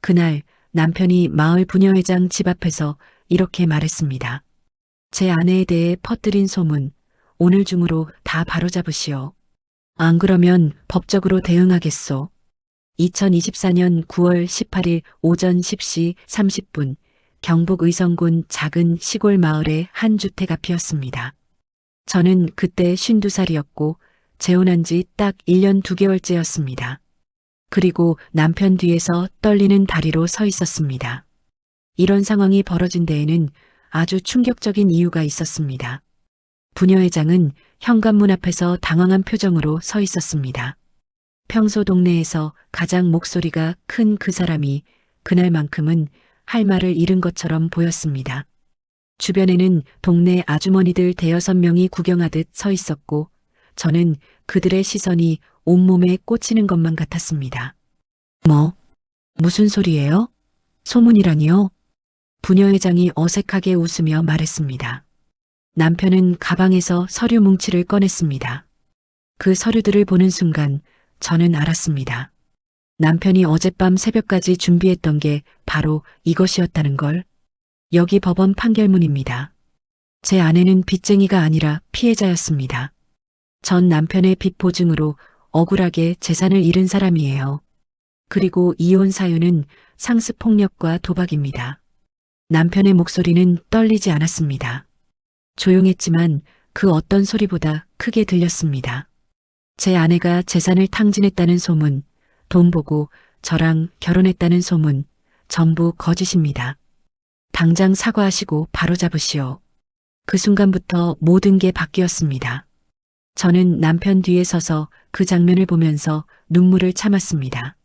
그날 남편이 마을 부녀회장 집 앞에서 이렇게 말했습니다. 제 아내에 대해 퍼뜨린 소문, 오늘 중으로 다 바로잡으시오. 안 그러면 법적으로 대응하겠소. 2024년 9월 18일 오전 10시 30분 경북 의성군 작은 시골 마을의 한 주택 앞이었습니다. 저는 그때 52살이었고 재혼한 지 딱 1년 2개월째였습니다. 그리고 남편 뒤에서 떨리는 다리로 서 있었습니다. 이런 상황이 벌어진 데에는 아주 충격적인 이유가 있었습니다. 부녀회장은 현관문 앞에서 당황한 표정으로 서 있었습니다. 평소 동네에서 가장 목소리가 큰 그 사람이 그날만큼은 할 말을 잃은 것처럼 보였습니다. 주변에는 동네 아주머니들 대여섯 명이 구경하듯 서 있었고 저는 그들의 시선이 온몸에 꽂히는 것만 같았습니다. 무슨 소리예요? 소문이라니요? 부녀회장이 어색하게 웃으며 말했습니다. 남편은 가방에서 서류 뭉치를 꺼냈습니다. 그 서류들을 보는 순간 저는 알았습니다. 남편이 어젯밤 새벽까지 준비했던 게 바로 이것이었다는 걸. 여기 법원 판결문입니다. 제 아내는 빚쟁이가 아니라 피해자였습니다. 전 남편의 빚 보증으로 억울하게 재산을 잃은 사람이에요. 그리고 이혼 사유는 상습폭력과 도박입니다. 남편의 목소리는 떨리지 않았습니다. 조용했지만 그 어떤 소리보다 크게 들렸습니다. 제 아내가 재산을 탕진했다는 소문, 돈 보고 저랑 결혼했다는 소문, 전부 거짓입니다. 당장 사과하시고 바로잡으시오. 그 순간부터 모든 게 바뀌었습니다. 저는 남편 뒤에 서서 그 장면을 보면서 눈물을 참았습니다.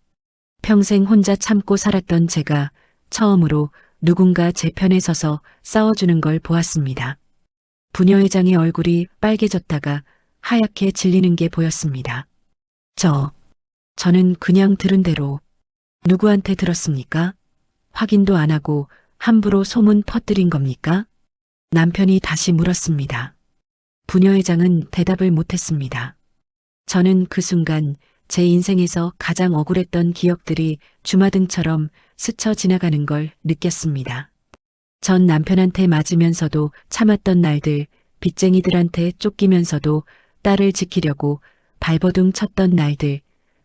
평생 혼자 참고 살았던 제가 처음으로 누군가 제 편에 서서 싸워주는 걸 보았습니다. 부녀회장의 얼굴이 빨개졌다가 하얗게 질리는 게 보였습니다. 저는 그냥 들은 대로. 누구한테 들었습니까? 확인도 안 하고 함부로 소문 퍼뜨린 겁니까? 남편이 다시 물었습니다. 부녀회장은 대답을 못했습니다. 저는 그 순간 제 인생에서 가장 억울했던 기억들이 주마등처럼 스쳐 지나가는 걸 느꼈습니다. 전 남편한테 맞으면서도 참았던 날들, 빚쟁이들한테 쫓기면서도 딸을 지키려고 발버둥 쳤던 날들,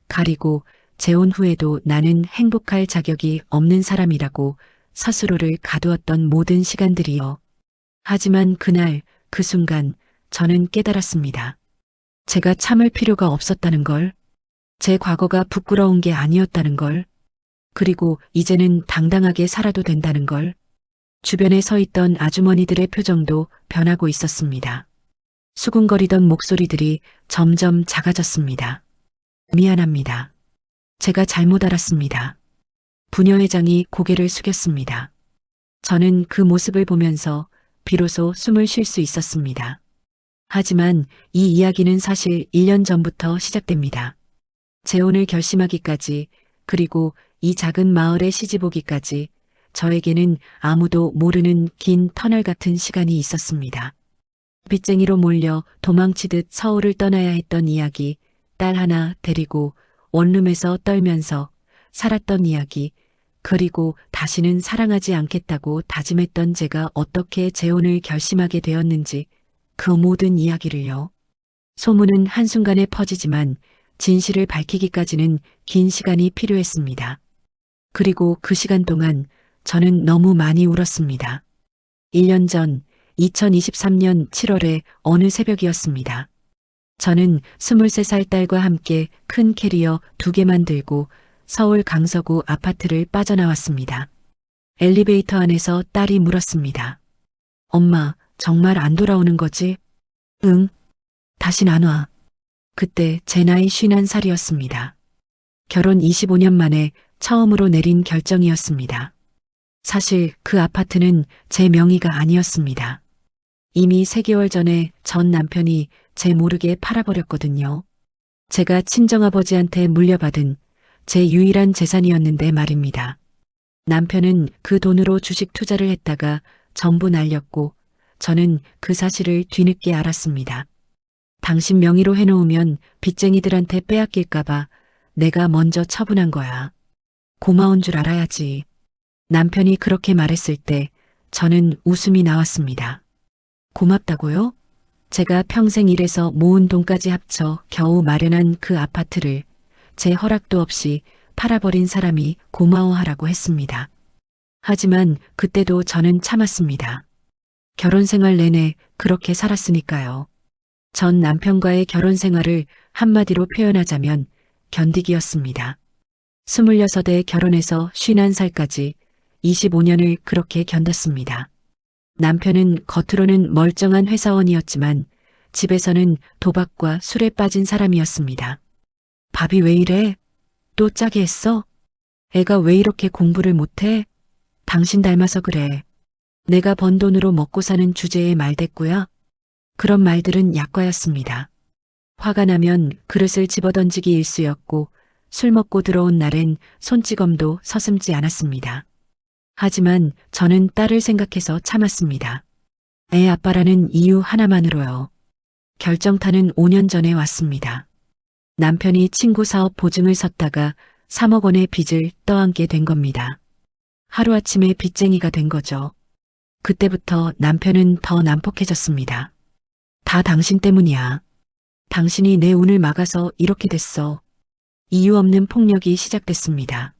가리고 재혼 후에도 나는 행복할 자격이 없는 사람이라고 스스로를 가두었던 모든 시간들이요. 하지만 그날, 그 순간 저는 깨달았습니다. 제가 참을 필요가 없었다는 걸, 제 과거가 부끄러운 게 아니었다는 걸, 그리고 이제는 당당하게 살아도 된다는 걸. 주변에 서 있던 아주머니들의 표정도 변하고 있었습니다. 수군거리던 목소리들이 점점 작아졌습니다. 미안합니다. 제가 잘못 알았습니다. 부녀회장이 고개를 숙였습니다. 저는 그 모습을 보면서 비로소 숨을 쉴 수 있었습니다. 하지만 이 이야기는 사실 1년 전부터 시작됩니다. 재혼을 결심하기까지, 그리고 이 작은 마을에 시집오기까지 저에게는 아무도 모르는 긴 터널 같은 시간이 있었습니다. 빚쟁이로 몰려 도망치듯 서울을 떠나야 했던 이야기, 딸 하나 데리고 원룸에서 떨면서 살았던 이야기, 그리고 다시는 사랑하지 않겠다고 다짐했던 제가 어떻게 재혼을 결심하게 되었는지, 그 모든 이야기를요. 소문은 한순간에 퍼지지만 진실을 밝히기까지는 긴 시간이 필요했습니다. 그리고 그 시간 동안 저는 너무 많이 울었습니다. 1년 전 2023년 7월의 어느 새벽이었습니다. 저는 23살 딸과 함께 큰 캐리어 2개만 들고 서울 강서구 아파트를 빠져나왔습니다. 엘리베이터 안에서 딸이 물었습니다. 엄마, 정말 안 돌아오는 거지? 응. 다신 안 와. 그때 제 나이 51살이었습니다. 결혼 25년 만에 처음으로 내린 결정이었습니다. 사실 그 아파트는 제 명의가 아니었습니다. 이미 3개월 전에 전 남편이 제 모르게 팔아버렸거든요. 제가 친정아버지한테 물려받은 제 유일한 재산이었는데 말입니다. 남편은 그 돈으로 주식 투자를 했다가 전부 날렸고 저는 그 사실을 뒤늦게 알았습니다. 당신 명의로 해놓으면 빚쟁이들한테 빼앗길까봐 내가 먼저 처분한 거야. 고마운 줄 알아야지. 남편이 그렇게 말했을 때 저는 웃음이 나왔습니다. 고맙다고요? 제가 평생 일해서 모은 돈까지 합쳐 겨우 마련한 그 아파트를 제 허락도 없이 팔아버린 사람이 고마워하라고 했습니다. 하지만 그때도 저는 참았습니다. 결혼 생활 내내 그렇게 살았으니까요. 전 남편과의 결혼 생활을 한마디로 표현하자면 견디기였습니다. 26에 결혼해서 51살까지 25년을 그렇게 견뎠습니다. 남편은 겉으로는 멀쩡한 회사원이었지만 집에서는 도박과 술에 빠진 사람이었습니다. 밥이 왜 이래? 또 짜게 했어? 애가 왜 이렇게 공부를 못해? 당신 닮아서 그래. 내가 번 돈으로 먹고 사는 주제에 말대꾸야? 그런 말들은 약과였습니다. 화가 나면 그릇을 집어던지기 일쑤였고 술 먹고 들어온 날엔 손찌검도 서슴지 않았습니다. 하지만 저는 딸을 생각해서 참았습니다. 애 아빠라는 이유 하나만으로요. 결정타는 5년 전에 왔습니다. 남편이 친구 사업 보증을 섰다가 3억 원의 빚을 떠안게 된 겁니다. 하루아침에 빚쟁이가 된 거죠. 그때부터 남편은 더 난폭해졌습니다. 다 당신 때문이야. 당신이 내 운을 막아서 이렇게 됐어. 이유 없는 폭력이 시작됐습니다.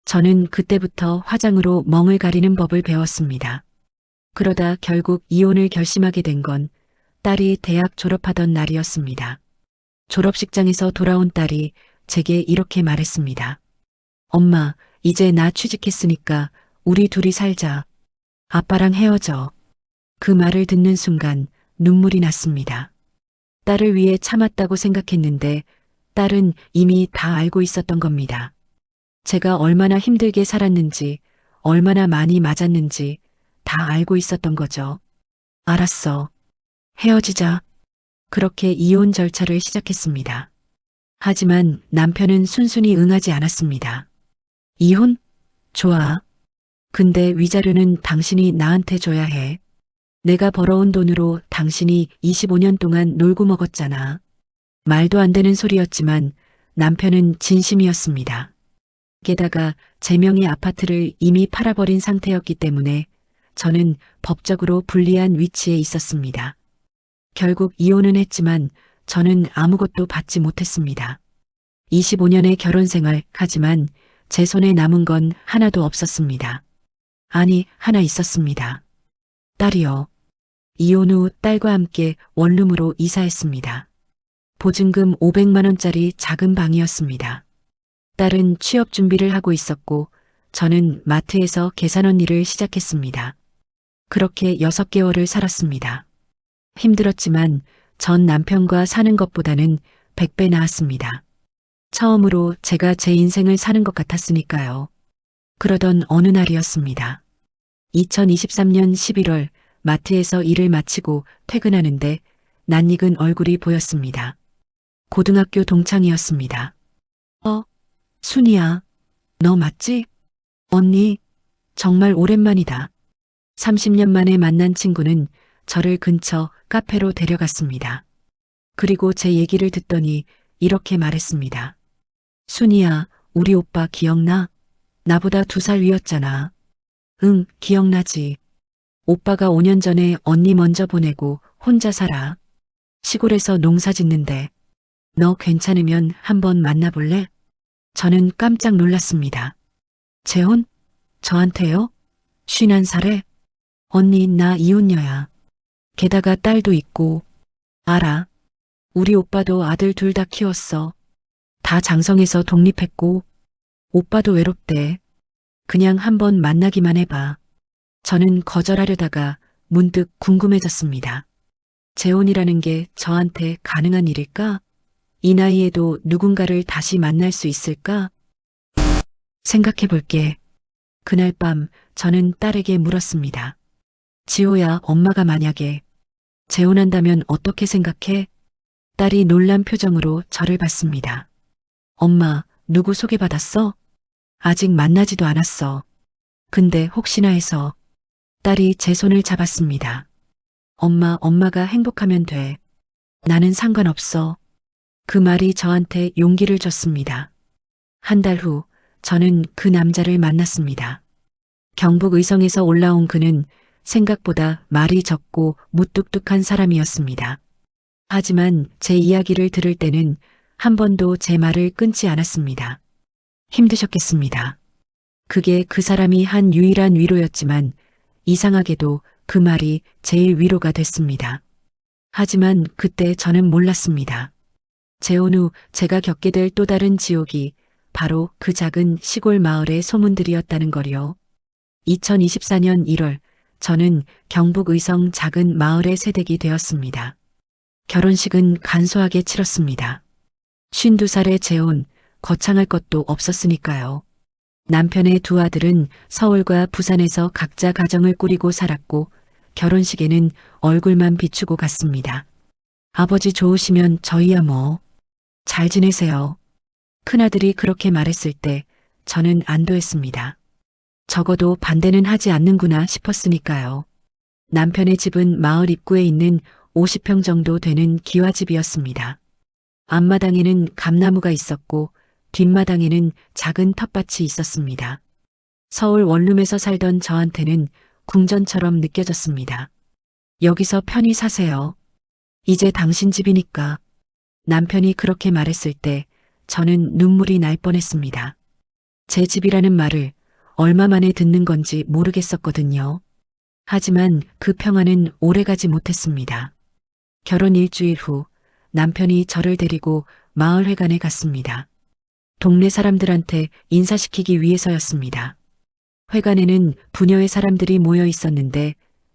저는 그때부터 화장으로 멍을 가리는 법을 배웠습니다. 그러다 결국 이혼을 결심하게 된 건 딸이 대학 졸업하던 날이었습니다. 졸업식장에서 돌아온 딸이 제게 이렇게 말했습니다. 엄마, 이제 나 취직했으니까 우리 둘이 살자. 아빠랑 헤어져. 그 말을 듣는 순간 눈물이 났습니다. 딸을 위해 참았다고 생각했는데 딸은 이미 다 알고 있었던 겁니다. 제가 얼마나 힘들게 살았는지, 얼마나 많이 맞았는지 다 알고 있었던 거죠. 알았어. 헤어지자. 그렇게 이혼 절차를 시작했습니다. 하지만 남편은 순순히 응하지 않았습니다. 이혼? 좋아. 근데 위자료는 당신이 나한테 줘야 해. 내가 벌어온 돈으로 당신이 25년 동안 놀고 먹었잖아. 말도 안 되는 소리였지만 남편은 진심이었습니다. 게다가 제 명의 아파트를 이미 팔아버린 상태였기 때문에 저는 법적으로 불리한 위치에 있었습니다. 결국 이혼은 했지만 저는 아무것도 받지 못했습니다. 25년의 결혼 생활, 하지만 제 손에 남은 건 하나도 없었습니다. 아니, 하나 있었습니다. 딸이요. 이혼 후 딸과 함께 원룸으로 이사했습니다. 보증금 500만 원짜리 작은 방이었습니다. 딸은 취업 준비를 하고 있었고 저는 마트에서 계산원 일을 시작했습니다. 그렇게 6개월을 살았습니다. 힘들었지만 전 남편과 사는 것보다는 100배 나았습니다. 처음으로 제가 제 인생을 사는 것 같았으니까요. 그러던 어느 날이었습니다. 2023년 11월 마트에서 일을 마치고 퇴근하는데 낯익은 얼굴이 보였습니다. 고등학교 동창이었습니다. 순이야. 너 맞지? 언니, 정말 오랜만이다. 30년 만에 만난 친구는 저를 근처 카페로 데려갔습니다. 그리고 제 얘기를 듣더니 이렇게 말했습니다. 순이야, 우리 오빠 기억나? 나보다 2살 위였잖아. 응, 기억나지. 오빠가 5년 전에 언니 먼저 보내고 혼자 살아. 시골에서 농사 짓는데. 너 괜찮으면 한번 만나볼래? 저는 깜짝 놀랐습니다. 재혼? 저한테요? 51살에? 언니, 나 이혼녀야. 게다가 딸도 있고. 알아. 우리 오빠도 아들 2 다 키웠어. 다 장성해서 독립했고. 오빠도 외롭대. 그냥 한번 만나기만 해봐. 저는 거절하려다가 문득 궁금해졌습니다. 재혼이라는 게 저한테 가능한 일일까? 이 나이에도 누군가를 다시 만날 수 있을까? 생각해 볼게. 그날 밤 저는 딸에게 물었습니다. 지호야, 엄마가 만약에 재혼한다면 어떻게 생각해? 딸이 놀란 표정으로 저를 봤습니다. 엄마, 누구 소개받았어? 아직 만나지도 않았어. 근데 혹시나 해서. 딸이 제 손을 잡았습니다. 엄마가 행복하면 돼. 나는 상관없어. 그 말이 저한테 용기를 줬습니다. 한 달 후 저는 그 남자를 만났습니다. 경북 의성에서 올라온 그는 생각보다 말이 적고 무뚝뚝한 사람이었습니다. 하지만 제 이야기를 들을 때는 한 번도 제 말을 끊지 않았습니다. 힘드셨겠습니다. 그게 그 사람이 한 유일한 위로였지만 이상하게도 그 말이 제일 위로가 됐습니다. 하지만 그때 저는 몰랐습니다. 재혼 후 제가 겪게 될 또 다른 지옥이 바로 그 작은 시골 마을의 소문들이었다는 거요. 2024년 1월 저는 경북 의성 작은 마을의 새댁이 되었습니다. 결혼식은 간소하게 치렀습니다. 52살의 재혼, 거창할 것도 없었으니까요. 남편의 두 아들은 서울과 부산에서 각자 가정을 꾸리고 살았고 결혼식에는 얼굴만 비추고 갔습니다. 아버지 좋으시면 저희야 뭐. 잘 지내세요. 큰아들이 그렇게 말했을 때 저는 안도했습니다. 적어도 반대는 하지 않는구나 싶었으니까요. 남편의 집은 마을 입구에 있는 50평 정도 되는 기와집이었습니다. 앞마당에는 감나무가 있었고 뒷마당에는 작은 텃밭이 있었습니다. 서울 원룸에서 살던 저한테는 궁전처럼 느껴졌습니다. 여기서 편히 사세요. 이제 당신 집이니까. 남편이 그렇게 말했을 때 저는 눈물이 날 뻔했습니다. 제 집이라는 말을 얼마 만에 듣는 건지 모르겠었거든요. 하지만 그 평화는 오래가지 못했습니다. 결혼 일주일 후 남편이 저를 데리고 마을회관에 갔습니다. 동네 사람들한테 인사시키기 위해서였습니다. 회관에는 부녀의 사람들이 모여 있었는데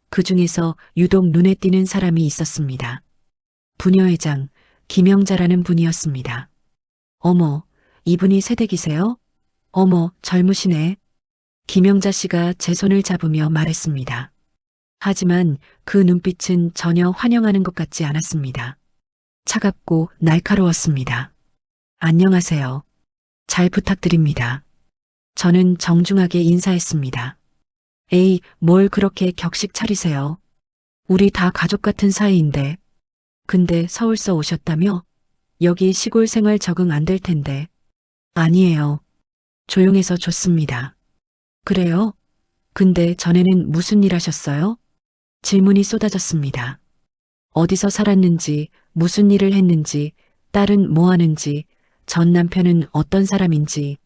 그 중에서 유독 눈에 띄는 사람이 있었습니다. 부녀회장 김영자라는 분이었습니다. 어머, 이분이 새댁이세요? 어머, 젊으시네. 김영자 씨가 제 손을 잡으며 말했습니다. 하지만 그 눈빛은 전혀 환영하는 것 같지 않았습니다. 차갑고 날카로웠습니다. 안녕하세요. 잘 부탁드립니다. 저는 정중하게 인사했습니다. 에이, 뭘 그렇게 격식 차리세요. 우리 다 가족 같은 사이인데. 근데 서울서 오셨다며? 여기 시골 생활 적응 안 될 텐데. 아니에요. 조용해서 좋습니다. 그래요? 근데 전에는 무슨 일 하셨어요? 질문이 쏟아졌습니다. 어디서 살았는지, 무슨 일을 했는지, 딸은 뭐 하는지, 전 남편은 어떤 사람인지,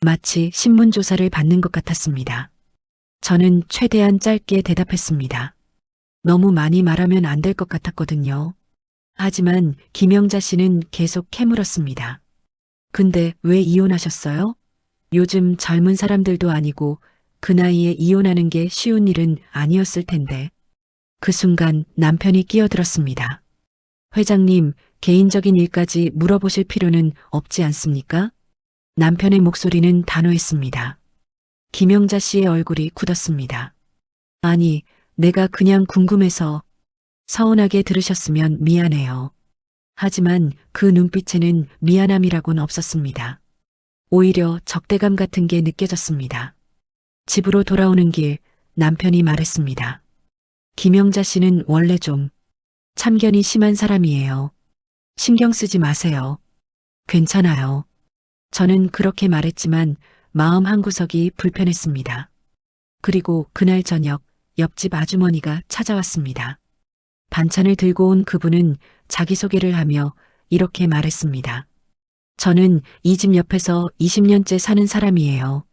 마치 신문조사를 받는 것 같았습니다. 저는 최대한 짧게 대답했습니다. 너무 많이 말하면 안 될 것 같았거든요. 하지만 김영자 씨는 계속 캐물었습니다. 근데 왜 이혼하셨어요? 요즘 젊은 사람들도 아니고 그 나이에 이혼하는 게 쉬운 일은 아니었을 텐데. 그 순간 남편이 끼어들었습니다. 회장님, 개인적인 일까지 물어보실 필요는 없지 않습니까? 남편의 목소리는 단호했습니다. 김영자 씨의 얼굴이 굳었습니다. 아니, 내가 그냥 궁금해서. 서운하게 들으셨으면 미안해요. 하지만 그 눈빛에는 미안함이라고는 없었습니다. 오히려 적대감 같은 게 느껴졌습니다. 집으로 돌아오는 길 남편이 말했습니다. 김영자 씨는 원래 좀 참견이 심한 사람이에요. 신경 쓰지 마세요. 괜찮아요. 저는 그렇게 말했지만 마음 한구석이 불편했습니다. 그리고 그날 저녁 옆집 아주머니가 찾아왔습니다. 반찬을 들고 온 그분은 자기소개를 하며 이렇게 말했습니다. 저는 이 집 옆에서 20년째 사는 사람이에요.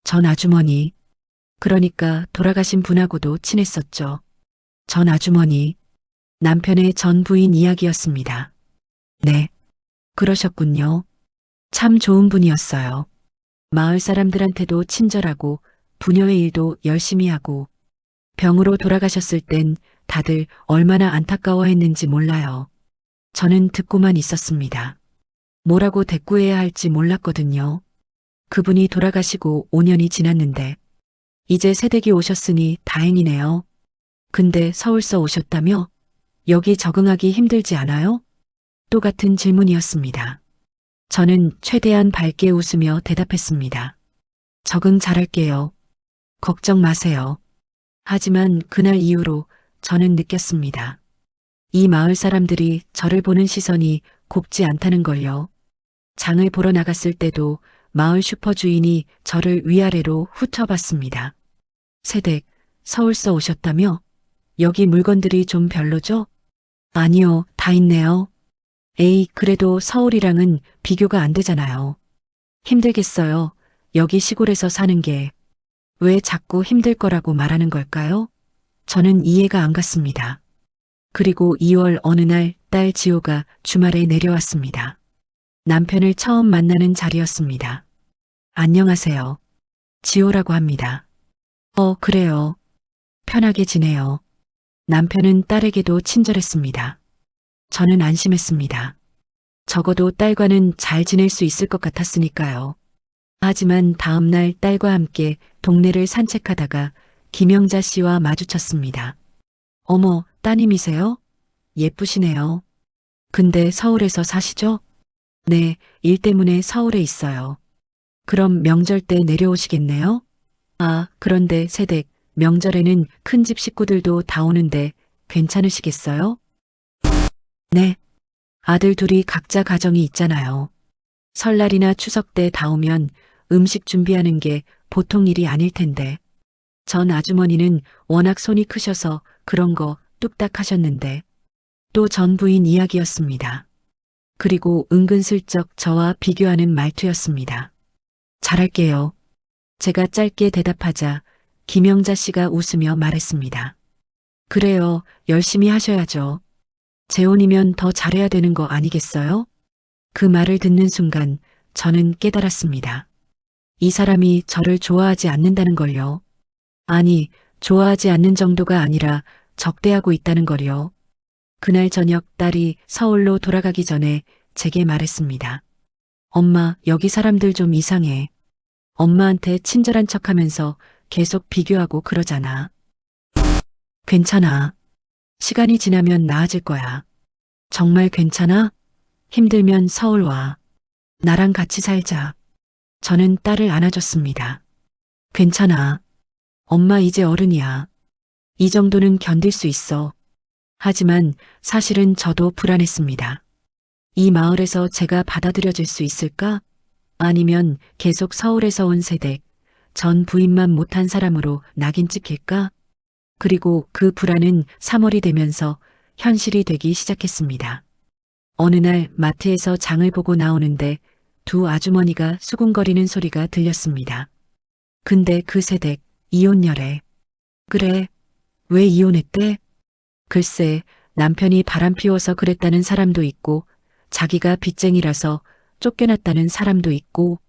전 아주머니. 그러니까 돌아가신 분하고도 친했었죠. 전 아주머니. 남편의 전 부인 이야기였습니다. 네. 그러셨군요. 참 좋은 분이었어요. 마을 사람들한테도 친절하고 부녀의 일도 열심히 하고 병으로 돌아가셨을 땐 다들 얼마나 안타까워했는지 몰라요. 저는 듣고만 있었습니다. 뭐라고 대꾸해야 할지 몰랐거든요. 그분이 돌아가시고 5년이 지났는데 이제 새댁이 오셨으니 다행이네요. 근데 서울서 오셨다며? 여기 적응하기 힘들지 않아요? 똑같은 질문이었습니다. 저는 최대한 밝게 웃으며 대답했습니다. 적응 잘할게요. 걱정 마세요. 하지만 그날 이후로 저는 느꼈습니다. 이 마을 사람들이 저를 보는 시선이 곱지 않다는 걸요. 장을 보러 나갔을 때도 마을 슈퍼 주인이 저를 위아래로 훑어봤습니다. 새댁, 서울서 오셨다며? 여기 물건들이 좀 별로죠? 아니요, 다 있네요. 에이, 그래도 서울이랑은 비교가 안 되잖아요. 힘들겠어요. 여기 시골에서 사는 게. 왜 자꾸 힘들 거라고 말하는 걸까요? 저는 이해가 안 갔습니다. 그리고 2월 어느 날 딸 지호가 주말에 내려왔습니다. 남편을 처음 만나는 자리였습니다. 안녕하세요. 지호라고 합니다. 그래요. 편하게 지내요. 남편은 딸에게도 친절했습니다. 저는 안심했습니다. 적어도 딸과는 잘 지낼 수 있을 것 같았으니까요. 하지만 다음 날 딸과 함께 동네를 산책하다가 김영자 씨와 마주쳤습니다. 어머, 따님이세요? 예쁘시네요. 근데 서울에서 사시죠? 네, 일 때문에 서울에 있어요. 그럼 명절 때 내려오시겠네요? 아, 그런데 새댁, 명절에는 큰 집 식구들도 다 오는데 괜찮으시겠어요? 네. 아들 둘이 각자 가정이 있잖아요. 설날이나 추석 때 다 오면 음식 준비하는 게 보통 일이 아닐 텐데. 전 아주머니는 워낙 손이 크셔서 그런 거 뚝딱 하셨는데. 또 전 부인 이야기였습니다. 그리고 은근슬쩍 저와 비교하는 말투였습니다. 잘할게요. 제가 짧게 대답하자 김영자 씨가 웃으며 말했습니다. 그래요, 열심히 하셔야죠. 재혼이면 더 잘해야 되는 거 아니겠어요? 그 말을 듣는 순간 저는 깨달았습니다. 이 사람이 저를 좋아하지 않는다는 걸요. 아니, 좋아하지 않는 정도가 아니라 적대하고 있다는 걸요. 그날 저녁 딸이 서울로 돌아가기 전에 제게 말했습니다. 엄마, 여기 사람들 좀 이상해. 엄마한테 친절한 척하면서 계속 비교하고 그러잖아. 괜찮아. 시간이 지나면 나아질 거야. 정말 괜찮아? 힘들면 서울 와. 나랑 같이 살자. 저는 딸을 안아줬습니다. 괜찮아. 엄마 이제 어른이야. 이 정도는 견딜 수 있어. 하지만 사실은 저도 불안했습니다. 이 마을에서 제가 받아들여질 수 있을까? 아니면 계속 서울에서 온 새댁, 전 부인만 못한 사람으로 낙인 찍힐까? 그리고 그 불안은 3월이 되면서 현실이 되기 시작했습니다. 어느 날 마트에서 장을 보고 나오는데 두 아주머니가 수군거리는 소리가 들렸습니다. 근데 그 새댁, 이혼녀래. 그래, 왜 이혼했대? 글쎄, 남편이 바람 피워서 그랬다는 사람도 있고, 자기가 빚쟁이라서 쫓겨났다는 사람도 있고,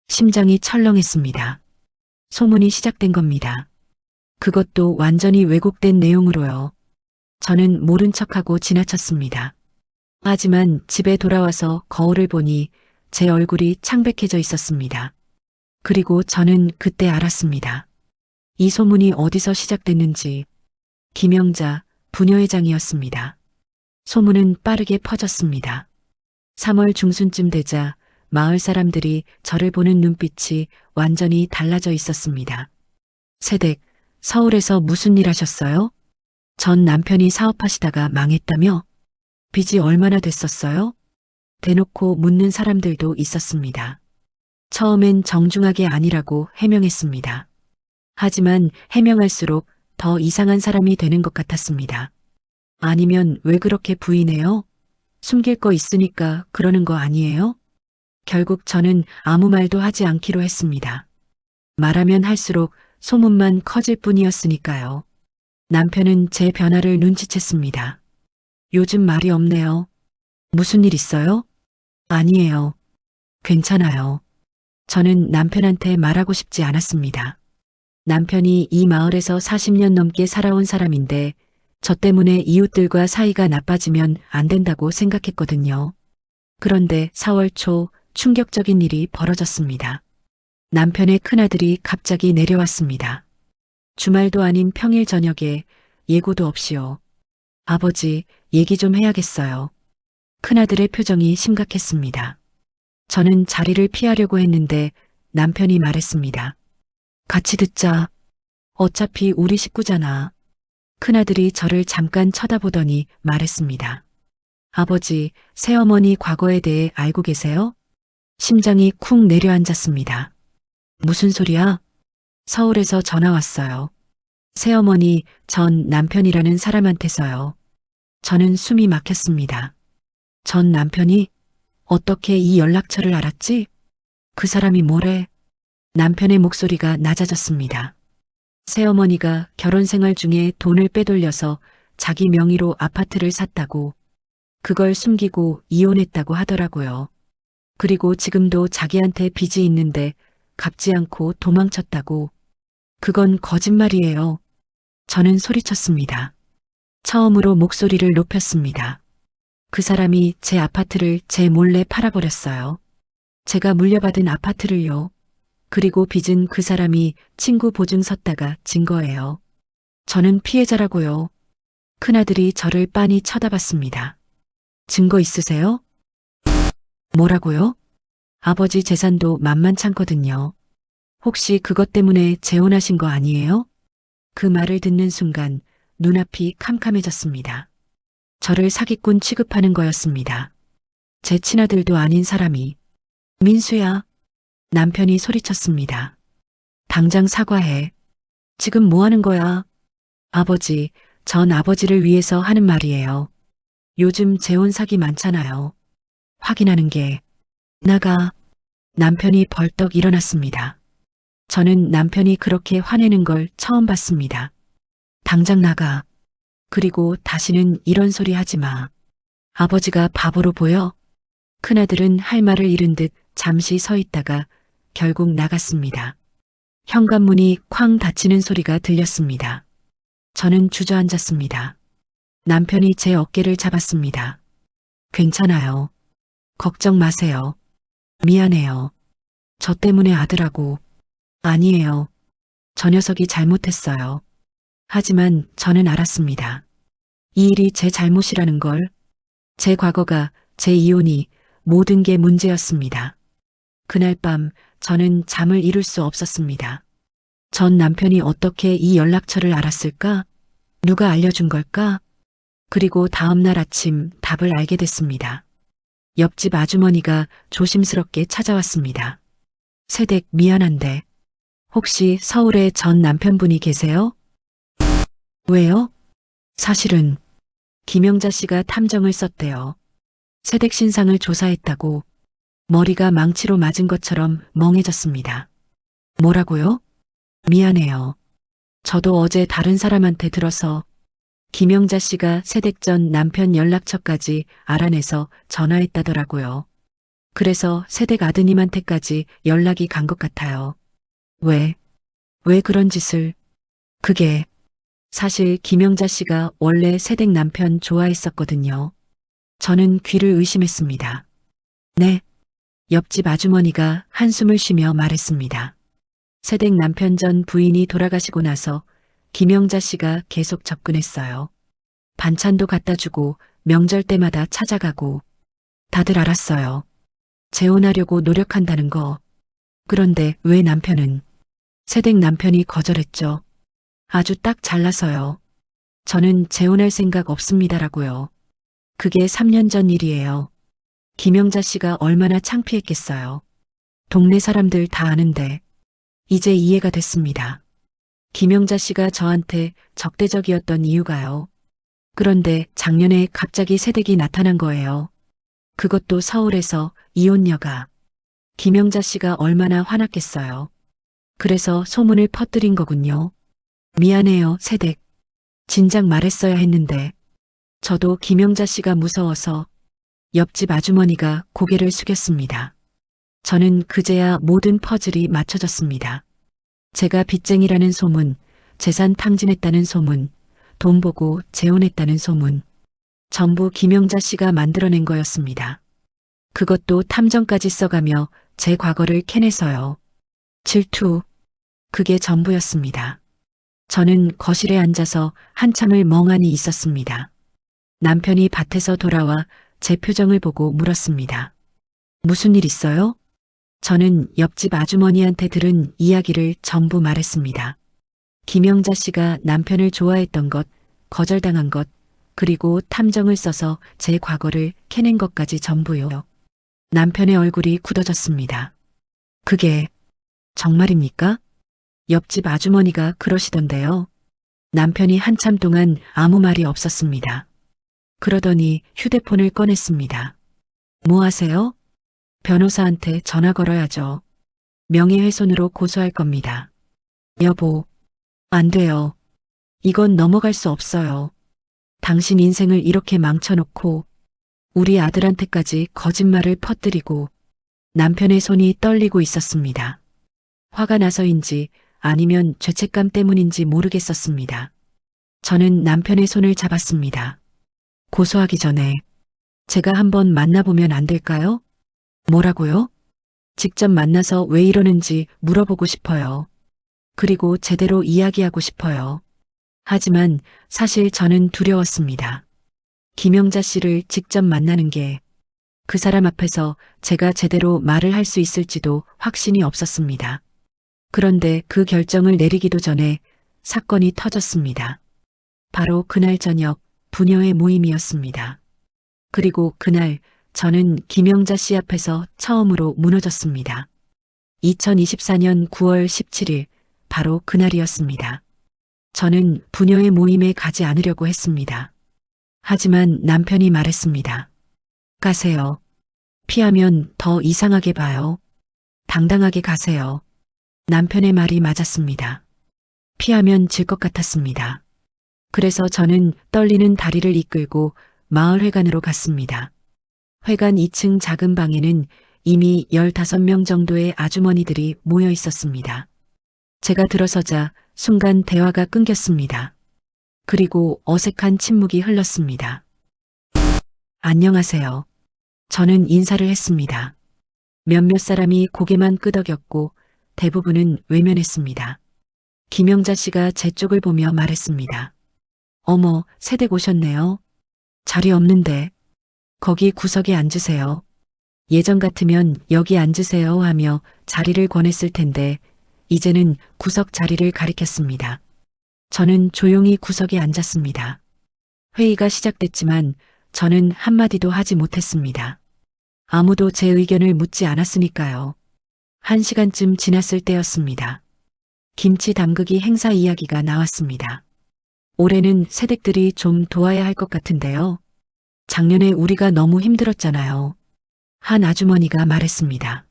심장이 철렁했습니다. 소문이 시작된 겁니다. 그것도 완전히 왜곡된 내용으로요. 저는 모른 척하고 지나쳤습니다. 하지만 집에 돌아와서 거울을 보니 제 얼굴이 창백해져 있었습니다. 그리고 저는 그때 알았습니다. 이 소문이 어디서 시작됐는지. 김영자 부녀회장이었습니다. 소문은 빠르게 퍼졌습니다. 3월 중순쯤 되자 마을 사람들이 저를 보는 눈빛이 완전히 달라져 있었습니다. 새댁, 서울에서 무슨 일 하셨어요? 전 남편이 사업하시다가 망했다며? 빚이 얼마나 됐었어요? 대놓고 묻는 사람들도 있었습니다. 처음엔 정중하게 아니라고 해명했습니다. 하지만 해명할수록 더 이상한 사람이 되는 것 같았습니다. 아니면 왜 그렇게 부인해요? 숨길 거 있으니까 그러는 거 아니에요? 결국 저는 아무 말도 하지 않기로 했습니다. 말하면 할수록 소문만 커질 뿐이었으니까요. 남편은 제 변화를 눈치챘습니다. 요즘 말이 없네요. 무슨 일 있어요? 아니에요. 괜찮아요. 저는 남편한테 말하고 싶지 않았습니다. 남편이 이 마을에서 40년 넘게 살아온 사람인데 저 때문에 이웃들과 사이가 나빠지면 안 된다고 생각했거든요. 그런데 4월 초 충격적인 일이 벌어졌습니다. 남편의 큰아들이 갑자기 내려왔습니다. 주말도 아닌 평일 저녁에 예고도 없이요. 아버지, 얘기 좀 해야겠어요. 큰아들의 표정이 심각했습니다. 저는 자리를 피하려고 했는데 남편이 말했습니다. 같이 듣자. 어차피 우리 식구잖아. 큰아들이 저를 잠깐 쳐다보더니 말했습니다. 아버지, 새어머니 과거에 대해 알고 계세요? 심장이 쿵 내려앉았습니다. 무슨 소리야? 서울에서 전화 왔어요. 새어머니 전 남편이라는 사람한테서요. 저는 숨이 막혔습니다. 전 남편이 어떻게 이 연락처를 알았지? 그 사람이 뭐래? 남편의 목소리가 낮아졌습니다. 새어머니가 결혼 생활 중에 돈을 빼돌려서 자기 명의로 아파트를 샀다고, 그걸 숨기고 이혼했다고 하더라고요. 그리고 지금도 자기한테 빚이 있는데 갚지 않고 도망쳤다고. 그건 거짓말이에요. 저는 소리쳤습니다. 처음으로 목소리를 높였습니다. 그 사람이 제 아파트를 제 몰래 팔아버렸어요. 제가 물려받은 아파트를요. 그리고 빚은 그 사람이 친구 보증 섰다가 진 거예요. 저는 피해자라고요. 큰아들이 저를 빤히 쳐다봤습니다. 증거 있으세요? 뭐라고요? 아버지 재산도 만만찮거든요. 혹시 그것 때문에 재혼하신 거 아니에요? 그 말을 듣는 순간 눈앞이 캄캄해졌습니다. 저를 사기꾼 취급하는 거였습니다. 제 친아들도 아닌 사람이. 민수야. 남편이 소리쳤습니다. 당장 사과해. 지금 뭐 하는 거야? 아버지, 전 아버지를 위해서 하는 말이에요. 요즘 재혼 사기 많잖아요. 확인하는 게. 나가. 남편이 벌떡 일어났습니다. 저는 남편이 그렇게 화내는 걸 처음 봤습니다. 당장 나가. 그리고 다시는 이런 소리 하지 마. 아버지가 바보로 보여? 큰아들은 할 말을 잃은 듯 잠시 서 있다가 결국 나갔습니다. 현관문이 쾅 닫히는 소리가 들렸습니다. 저는 주저앉았습니다. 남편이 제 어깨를 잡았습니다. 괜찮아요. 걱정 마세요. 미안해요. 저 때문에 아들하고. 아니에요. 저 녀석이 잘못했어요. 하지만 저는 알았습니다. 이 일이 제 잘못이라는 걸. 제 과거가, 제 이혼이 모든 게 문제였습니다. 그날 밤 저는 잠을 이룰 수 없었습니다. 전 남편이 어떻게 이 연락처를 알았을까? 누가 알려준 걸까? 그리고 다음 날 아침 답을 알게 됐습니다. 옆집 아주머니가 조심스럽게 찾아왔습니다. 세댁 미안한데 혹시 서울에 전 남편분이 계세요? 왜요? 사실은 김영자 씨가 탐정을 썼대요. 세댁 신상을 조사했다고. 머리가 망치로 맞은 것처럼 멍해졌습니다. 뭐라고요? 미안해요. 저도 어제 다른 사람한테 들어서 김영자 씨가 세댁 전 남편 연락처까지 알아내서 전화했다더라고요. 그래서 세댁 아드님한테까지 연락이 간 것 같아요. 왜 그런 짓을? 그게 사실 김영자 씨가 원래 세댁 남편 좋아했었거든요. 저는 귀를 의심했습니다. 네. 옆집 아주머니가 한숨을 쉬며 말했습니다. 세댁 남편 전 부인이 돌아가시고 나서 김영자 씨가 계속 접근했어요. 반찬도 갖다 주고 명절 때마다 찾아가고. 다들 알았어요. 재혼하려고 노력한다는 거. 그런데 왜 남편은? 세댁 남편이 거절했죠. 아주 딱 잘라서요. 저는 재혼할 생각 없습니다라고요. 그게 3년 전 일이에요. 김영자 씨가 얼마나 창피했겠어요. 동네 사람들 다 아는데. 이제 이해가 됐습니다. 김영자 씨가 저한테 적대적이었던 이유가요. 그런데 작년에 갑자기 세댁이 나타난 거예요. 그것도 서울에서 이혼녀가. 김영자 씨가 얼마나 화났겠어요. 그래서 소문을 퍼뜨린 거군요. 미안해요, 세댁. 진작 말했어야 했는데. 저도 김영자 씨가 무서워서. 옆집 아주머니가 고개를 숙였습니다. 저는 그제야 모든 퍼즐이 맞춰졌습니다. 제가 빚쟁이라는 소문, 재산 탕진했다는 소문, 돈 보고 재혼했다는 소문. 전부 김영자 씨가 만들어낸 거였습니다. 그것도 탐정까지 써가며 제 과거를 캐내서요. 질투. 그게 전부였습니다. 저는 거실에 앉아서 한참을 멍하니 있었습니다. 남편이 밭에서 돌아와 제 표정을 보고 물었습니다. 무슨 일 있어요? 저는 옆집 아주머니한테 들은 이야기를 전부 말했습니다. 김영자 씨가 남편을 좋아했던 것, 거절당한 것, 그리고 탐정을 써서 제 과거를 캐낸 것까지 전부요. 남편의 얼굴이 굳어졌습니다. 그게 정말입니까? 옆집 아주머니가 그러시던데요. 남편이 한참 동안 아무 말이 없었습니다. 그러더니 휴대폰을 꺼냈습니다. 뭐 하세요? 변호사한테 전화 걸어야죠. 명예훼손으로 고소할 겁니다. 여보, 안 돼요. 이건 넘어갈 수 없어요. 당신 인생을 이렇게 망쳐놓고 우리 아들한테까지 거짓말을 퍼뜨리고 남편의 손이 떨리고 있었습니다. 화가 나서인지 아니면 죄책감 때문인지 모르겠었습니다. 저는 남편의 손을 잡았습니다. 고소하기 전에 제가 한번 만나보면 안 될까요? 뭐라고요? 직접 만나서 왜 이러는지 물어보고 싶어요. 그리고 제대로 이야기하고 싶어요. 하지만 사실 저는 두려웠습니다. 김영자 씨를 직접 만나는 게 그 사람 앞에서 제가 제대로 말을 할 수 있을지도 확신이 없었습니다. 그런데 그 결정을 내리기도 전에 사건이 터졌습니다. 바로 그날 저녁 부녀의 모임이었습니다. 그리고 그날 저는 김영자 씨 앞에서 처음으로 무너졌습니다. 2024년 9월 17일 바로 그날이었습니다. 저는 부녀의 모임에 가지 않으려고 했습니다. 하지만 남편이 말했습니다. 가세요. 피하면 더 이상하게 봐요. 당당하게 가세요. 남편의 말이 맞았습니다. 피하면 질 것 같았습니다. 그래서 저는 떨리는 다리를 이끌고 마을회관으로 갔습니다. 회관 2층 작은 방에는 이미 15명 정도의 아주머니들이 모여 있었습니다. 제가 들어서자 순간 대화가 끊겼습니다. 그리고 어색한 침묵이 흘렀습니다. 안녕하세요. 저는 인사를 했습니다. 몇몇 사람이 고개만 끄덕였고 대부분은 외면했습니다. 김영자 씨가 제 쪽을 보며 말했습니다. 어머, 새댁 오셨네요. 자리 없는데. 거기 구석에 앉으세요. 예전 같으면 여기 앉으세요 하며 자리를 권했을 텐데 이제는 구석 자리를 가리켰습니다. 저는 조용히 구석에 앉았습니다. 회의가 시작됐지만 저는 한마디도 하지 못했습니다. 아무도 제 의견을 묻지 않았으니까요. 1시간쯤 지났을 때였습니다. 김치 담그기 행사 이야기가 나왔습니다. 올해는 새댁들이 좀 도와야 할 것 같은데요. 작년에 우리가 너무 힘들었잖아요. 한 아주머니가 말했습니다.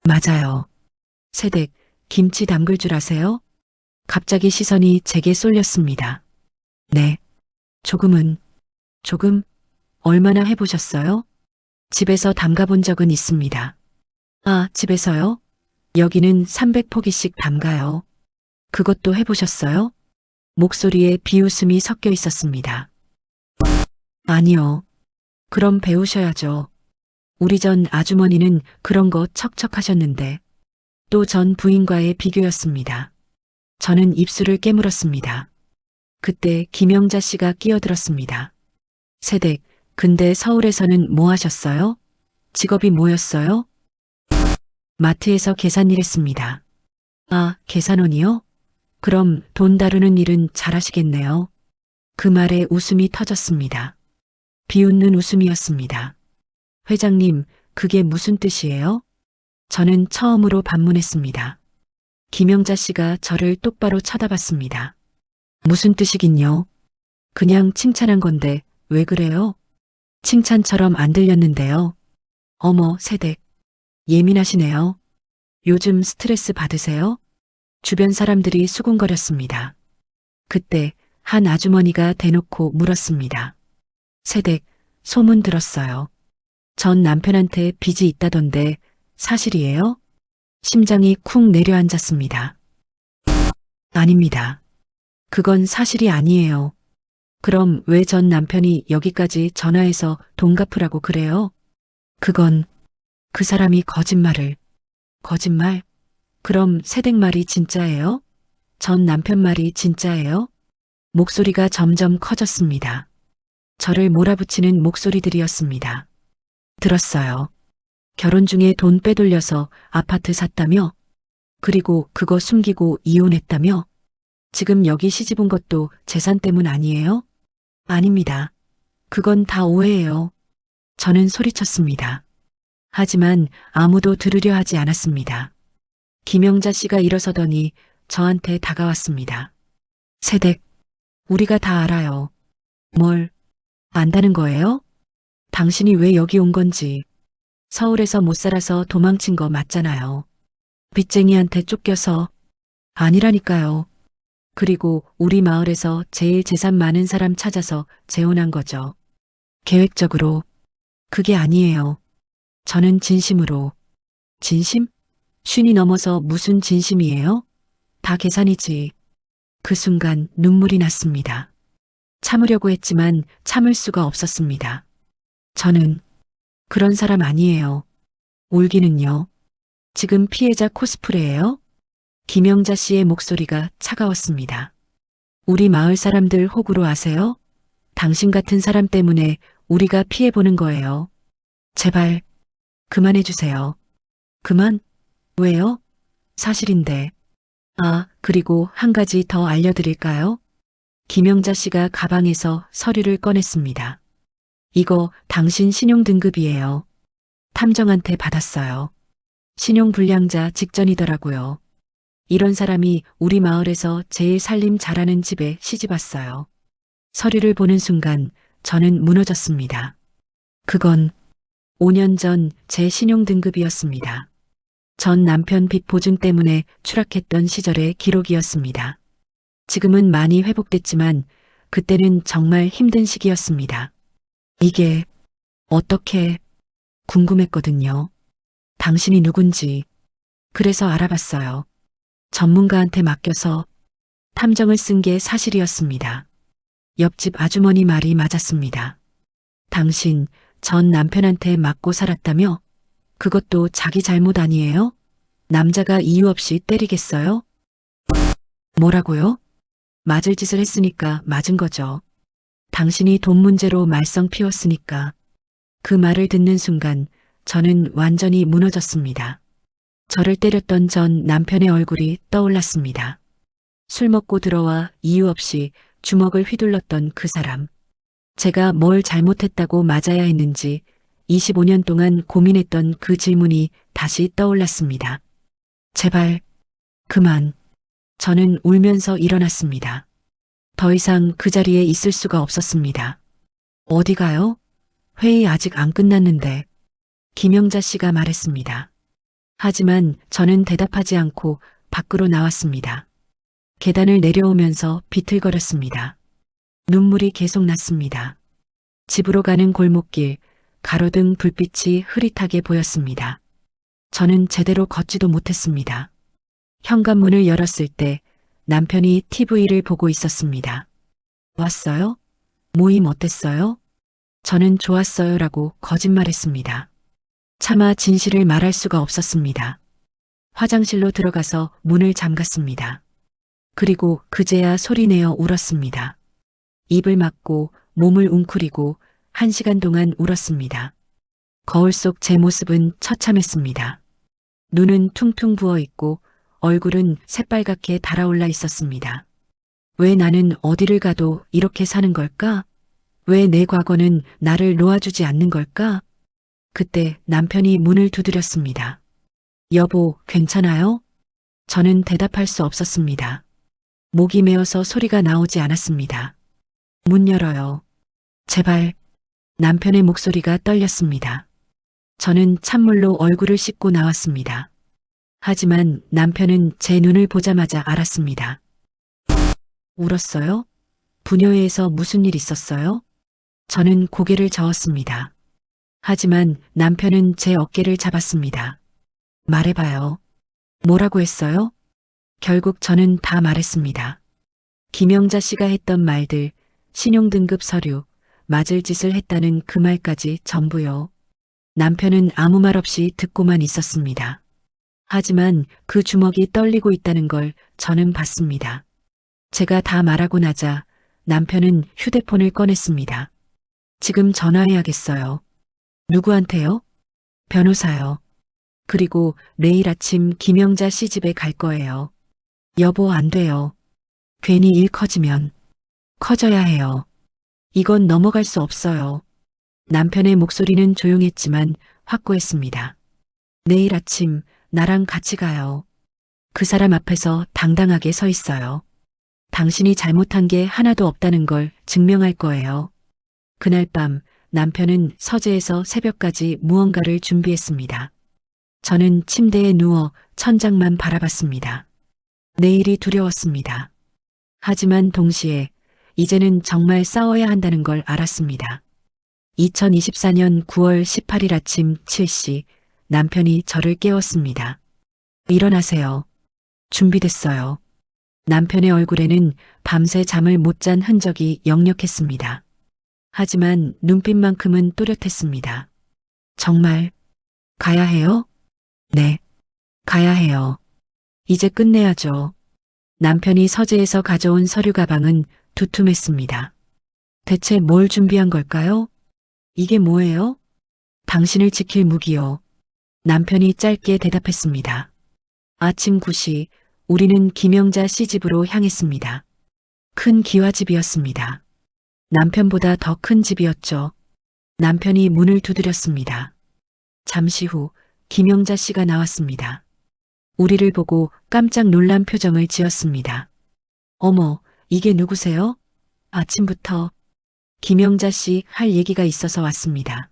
맞아요. 새댁, 김치 담글 줄 아세요? 갑자기 시선이 제게 쏠렸습니다. 네. 조금? 얼마나 해보셨어요? 집에서 담가본 적은 있습니다. 아, 집에서요? 여기는 300포기씩 담가요. 그것도 해보셨어요? 목소리에 비웃음이 섞여 있었습니다. 아니요. 그럼 배우셔야죠. 우리 전 아주머니는 그런 거 척척 하셨는데 또 전 부인과의 비교였습니다. 저는 입술을 깨물었습니다. 그때 김영자 씨가 끼어들었습니다. 새댁, 근데 서울에서는 뭐 하셨어요? 직업이 뭐였어요? 마트에서 계산일 했습니다. 아, 계산원이요? 그럼 돈 다루는 일은 잘하시겠네요. 그 말에 웃음이 터졌습니다. 비웃는 웃음이었습니다. 회장님, 그게 무슨 뜻이에요? 저는 처음으로 반문했습니다. 김영자 씨가 저를 똑바로 쳐다봤습니다. 무슨 뜻이긴요? 그냥 칭찬한 건데 왜 그래요? 칭찬처럼 안 들렸는데요. 어머, 새댁. 예민하시네요. 요즘 스트레스 받으세요? 주변 사람들이 수군거렸습니다. 그때 한 아주머니가 대놓고 물었습니다. 새댁, 소문 들었어요. 전 남편한테 빚이 있다던데 사실이에요? 심장이 쿵 내려앉았습니다. 아닙니다. 그건 사실이 아니에요. 그럼 왜 전 남편이 여기까지 전화해서 돈 갚으라고 그래요? 그건 그 사람이 거짓말? 그럼 새댁 말이 진짜예요? 전 남편 말이 진짜예요? 목소리가 점점 커졌습니다. 저를 몰아붙이는 목소리들이었습니다. 들었어요. 결혼 중에 돈 빼돌려서 아파트 샀다며? 그리고 그거 숨기고 이혼했다며? 지금 여기 시집 온 것도 재산 때문 아니에요? 아닙니다. 그건 다 오해예요. 저는 소리쳤습니다. 하지만 아무도 들으려 하지 않았습니다. 김영자 씨가 일어서더니 저한테 다가왔습니다. 세댁, 우리가 다 알아요. 뭘 안다는 거예요? 당신이 왜 여기 온 건지. 서울에서 못 살아서 도망친 거 맞잖아요. 빚쟁이한테 쫓겨서. 아니라니까요. 그리고 우리 마을에서 제일 재산 많은 사람 찾아서 재혼한 거죠. 계획적으로. 그게 아니에요. 저는 진심으로. 진심? 쉰이 넘어서 무슨 진심이에요? 다 계산이지. 그 순간 눈물이 났습니다. 참으려고 했지만 참을 수가 없었습니다. 저는 그런 사람 아니에요. 울기는요. 지금 피해자 코스프레예요? 김영자 씨의 목소리가 차가웠습니다. 우리 마을 사람들 호구로 아세요? 당신 같은 사람 때문에 우리가 피해보는 거예요. 제발 그만해주세요. 그만? 왜요? 사실인데. 아, 그리고 한 가지 더 알려드릴까요? 김영자 씨가 가방에서 서류를 꺼냈습니다. 이거 당신 신용등급이에요. 탐정한테 받았어요. 신용불량자 직전이더라고요. 이런 사람이 우리 마을에서 제일 살림 잘하는 집에 시집 왔어요. 서류를 보는 순간 저는 무너졌습니다. 그건 5년 전 제 신용등급이었습니다. 전 남편 빚 보증 때문에 추락했던 시절의 기록이었습니다. 지금은 많이 회복됐지만 그때는 정말 힘든 시기였습니다. 이게 어떻게 궁금했거든요. 당신이 누군지. 그래서 알아봤어요. 전문가한테 맡겨서 탐정을 쓴 게 사실이었습니다. 옆집 아주머니 말이 맞았습니다. 당신 전 남편한테 맞고 살았다며? 그것도 자기 잘못 아니에요? 남자가 이유 없이 때리겠어요? 뭐라고요? 맞을 짓을 했으니까 맞은 거죠. 당신이 돈 문제로 말썽 피웠으니까. 그 말을 듣는 순간 저는 완전히 무너졌습니다. 저를 때렸던 전 남편의 얼굴이 떠올랐습니다. 술 먹고 들어와 이유 없이 주먹을 휘둘렀던 그 사람. 제가 뭘 잘못했다고 맞아야 했는지 25년 동안 고민했던 그 질문이 다시 떠올랐습니다. 제발, 그만. 저는 울면서 일어났습니다. 더 이상 그 자리에 있을 수가 없었습니다. 어디 가요? 회의 아직 안 끝났는데. 김영자 씨가 말했습니다. 하지만 저는 대답하지 않고 밖으로 나왔습니다. 계단을 내려오면서 비틀거렸습니다. 눈물이 계속 났습니다. 집으로 가는 골목길, 가로등 불빛이 흐릿하게 보였습니다. 저는 제대로 걷지도 못했습니다. 현관문을 열었을 때 남편이 TV를 보고 있었습니다. 왔어요? 모임 어땠어요? 저는 좋았어요라고 거짓말했습니다. 차마 진실을 말할 수가 없었습니다. 화장실로 들어가서 문을 잠갔습니다. 그리고 그제야 소리내어 울었습니다. 입을 막고 몸을 웅크리고 1시간 동안 울었습니다. 거울 속 제 모습은 처참했습니다. 눈은 퉁퉁 부어 있고 얼굴은 새빨갛게 달아올라 있었습니다. 왜 나는 어디를 가도 이렇게 사는 걸까? 왜 내 과거는 나를 놓아주지 않는 걸까? 그때 남편이 문을 두드렸습니다. 여보, 괜찮아요? 저는 대답할 수 없었습니다. 목이 메어서 소리가 나오지 않았습니다. 문 열어요. 제발. 남편의 목소리가 떨렸습니다. 저는 찬물로 얼굴을 씻고 나왔습니다. 하지만 남편은 제 눈을 보자마자 알았습니다. 울었어요? 부녀회에서 무슨 일 있었어요? 저는 고개를 저었습니다. 하지만 남편은 제 어깨를 잡았습니다. 말해봐요. 뭐라고 했어요? 결국 저는 다 말했습니다. 김영자 씨가 했던 말들, 신용등급 서류, 맞을 짓을 했다는 그 말까지 전부요. 남편은 아무 말 없이 듣고만 있었습니다. 하지만 그 주먹이 떨리고 있다는 걸 저는 봤습니다. 제가 다 말하고 나자 남편은 휴대폰을 꺼냈습니다. 지금 전화해야겠어요. 누구한테요? 변호사요. 그리고 내일 아침 김영자 씨 집에 갈 거예요. 여보, 안 돼요. 괜히 일 커지면. 커져야 해요. 이건 넘어갈 수 없어요. 남편의 목소리는 조용했지만 확고했습니다. 내일 아침 나랑 같이 가요. 그 사람 앞에서 당당하게 서 있어요. 당신이 잘못한 게 하나도 없다는 걸 증명할 거예요. 그날 밤 남편은 서재에서 새벽까지 무언가를 준비했습니다. 저는 침대에 누워 천장만 바라봤습니다. 내일이 두려웠습니다. 하지만 동시에 이제는 정말 싸워야 한다는 걸 알았습니다. 2024년 9월 18일 아침 7시 남편이 저를 깨웠습니다. 일어나세요. 준비됐어요. 남편의 얼굴에는 밤새 잠을 못 잔 흔적이 역력했습니다. 하지만 눈빛만큼은 또렷했습니다. 정말 가야 해요? 네, 가야 해요. 이제 끝내야죠. 남편이 서재에서 가져온 서류 가방은 두툼했습니다. 대체 뭘 준비한 걸까요? 이게 뭐예요? 당신을 지킬 무기요. 남편이 짧게 대답했습니다. 아침 9시 우리는 김영자 씨 집으로 향했습니다. 큰 기와집이었습니다. 남편보다 더 큰 집이었죠. 남편이 문을 두드렸습니다. 잠시 후 김영자 씨가 나왔습니다. 우리를 보고 깜짝 놀란 표정을 지었습니다. 어머, 이게 누구세요? 아침부터 김영자 씨 할 얘기가 있어서 왔습니다.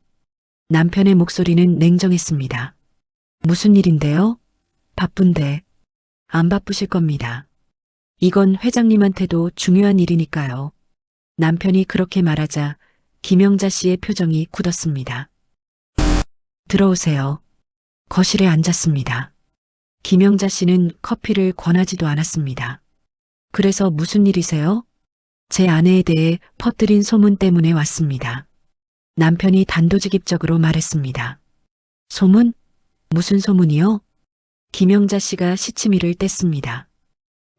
남편의 목소리는 냉정했습니다. 무슨 일인데요? 바쁜데. 안 바쁘실 겁니다. 이건 회장님한테도 중요한 일이니까요. 남편이 그렇게 말하자 김영자 씨의 표정이 굳었습니다. 들어오세요. 거실에 앉았습니다. 김영자 씨는 커피를 권하지도 않았습니다. 그래서 무슨 일이세요? 제 아내에 대해 퍼뜨린 소문 때문에 왔습니다. 남편이 단도직입적으로 말했습니다. 소문? 무슨 소문이요? 김영자 씨가 시치미를 뗐습니다.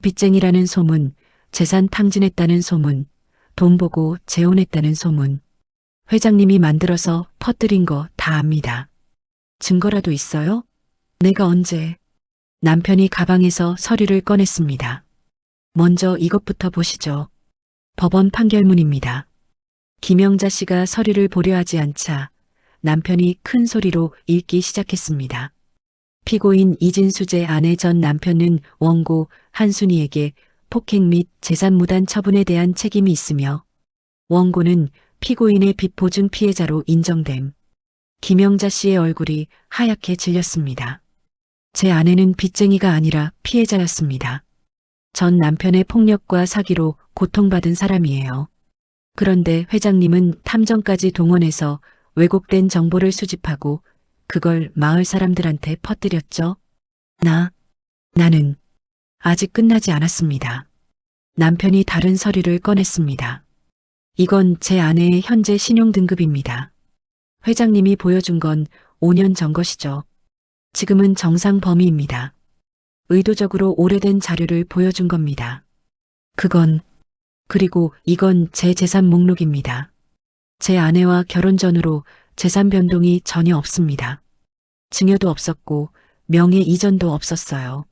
빚쟁이라는 소문, 재산 탕진했다는 소문, 돈 보고 재혼했다는 소문. 회장님이 만들어서 퍼뜨린 거 다 압니다. 증거라도 있어요? 내가 언제? 남편이 가방에서 서류를 꺼냈습니다. 먼저 이것부터 보시죠. 법원 판결문입니다. 김영자 씨가 서류를 보려 하지 않자 남편이 큰 소리로 읽기 시작했습니다. 피고인 이진수제 아내 전 남편은 원고 한순희에게 폭행 및 재산 무단 처분에 대한 책임이 있으며 원고는 피고인의 빚 보증 피해자로 인정됨. 김영자 씨의 얼굴이 하얗게 질렸습니다. 제 아내는 빚쟁이가 아니라 피해자였습니다. 전 남편의 폭력과 사기로 고통받은 사람이에요. 그런데 회장님은 탐정까지 동원해서 왜곡된 정보를 수집하고 그걸 마을 사람들한테 퍼뜨렸죠. 나는 아직 끝나지 않았습니다. 남편이 다른 서류를 꺼냈습니다. 이건 제 아내의 현재 신용등급입니다. 회장님이 보여준 건 5년 전 것이죠. 지금은 정상 범위입니다. 의도적으로 오래된 자료를 보여준 겁니다. 그리고 이건 제 재산 목록입니다. 제 아내와 결혼 전후로 재산 변동이 전혀 없습니다. 증여도 없었고 명예 이전도 없었어요.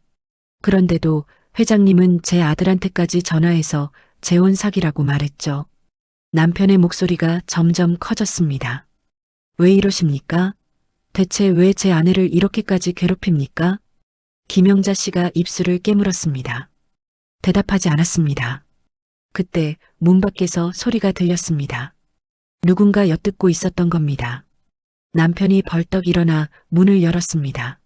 그런데도 회장님은 제 아들한테까지 전화해서 재혼 사기라고 말했죠. 남편의 목소리가 점점 커졌습니다. 왜 이러십니까? 대체 왜 제 아내를 이렇게까지 괴롭힙니까? 김영자 씨가 입술을 깨물었습니다. 대답하지 않았습니다. 그때 문 밖에서 소리가 들렸습니다. 누군가 엿듣고 있었던 겁니다. 남편이 벌떡 일어나 문을 열었습니다.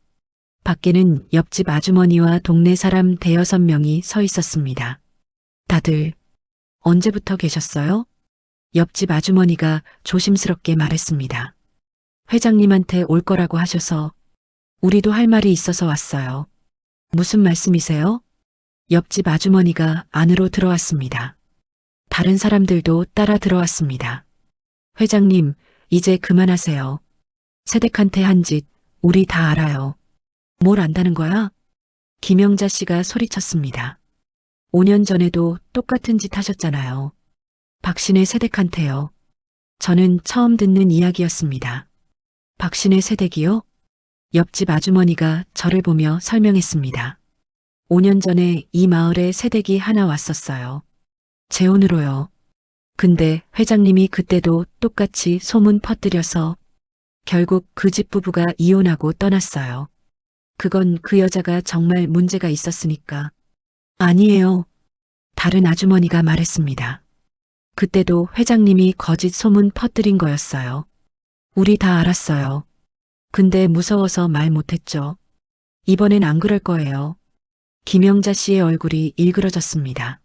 밖에는 옆집 아주머니와 동네 사람 대여섯 명이 서 있었습니다. 다들 언제부터 계셨어요? 옆집 아주머니가 조심스럽게 말했습니다. 회장님한테 올 거라고 하셔서 우리도 할 말이 있어서 왔어요. 무슨 말씀이세요? 옆집 아주머니가 안으로 들어왔습니다. 다른 사람들도 따라 들어왔습니다. 회장님, 이제 그만하세요. 세댁한테 한 짓 우리 다 알아요. 뭘 안다는 거야? 김영자 씨가 소리쳤습니다. 5년 전에도 똑같은 짓 하셨잖아요. 박신의 세댁한테요. 저는 처음 듣는 이야기였습니다. 박신의 세댁이요? 옆집 아주머니가 저를 보며 설명했습니다. 5년 전에 이 마을에 세댁이 하나 왔었어요. 재혼으로요. 근데 회장님이 그때도 똑같이 소문 퍼뜨려서 결국 그 집 부부가 이혼하고 떠났어요. 그건 그 여자가 정말 문제가 있었으니까. 아니에요. 다른 아주머니가 말했습니다. 그때도 회장님이 거짓 소문 퍼뜨린 거였어요. 우리 다 알았어요. 근데 무서워서 말 못했죠. 이번엔 안 그럴 거예요. 김영자 씨의 얼굴이 일그러졌습니다.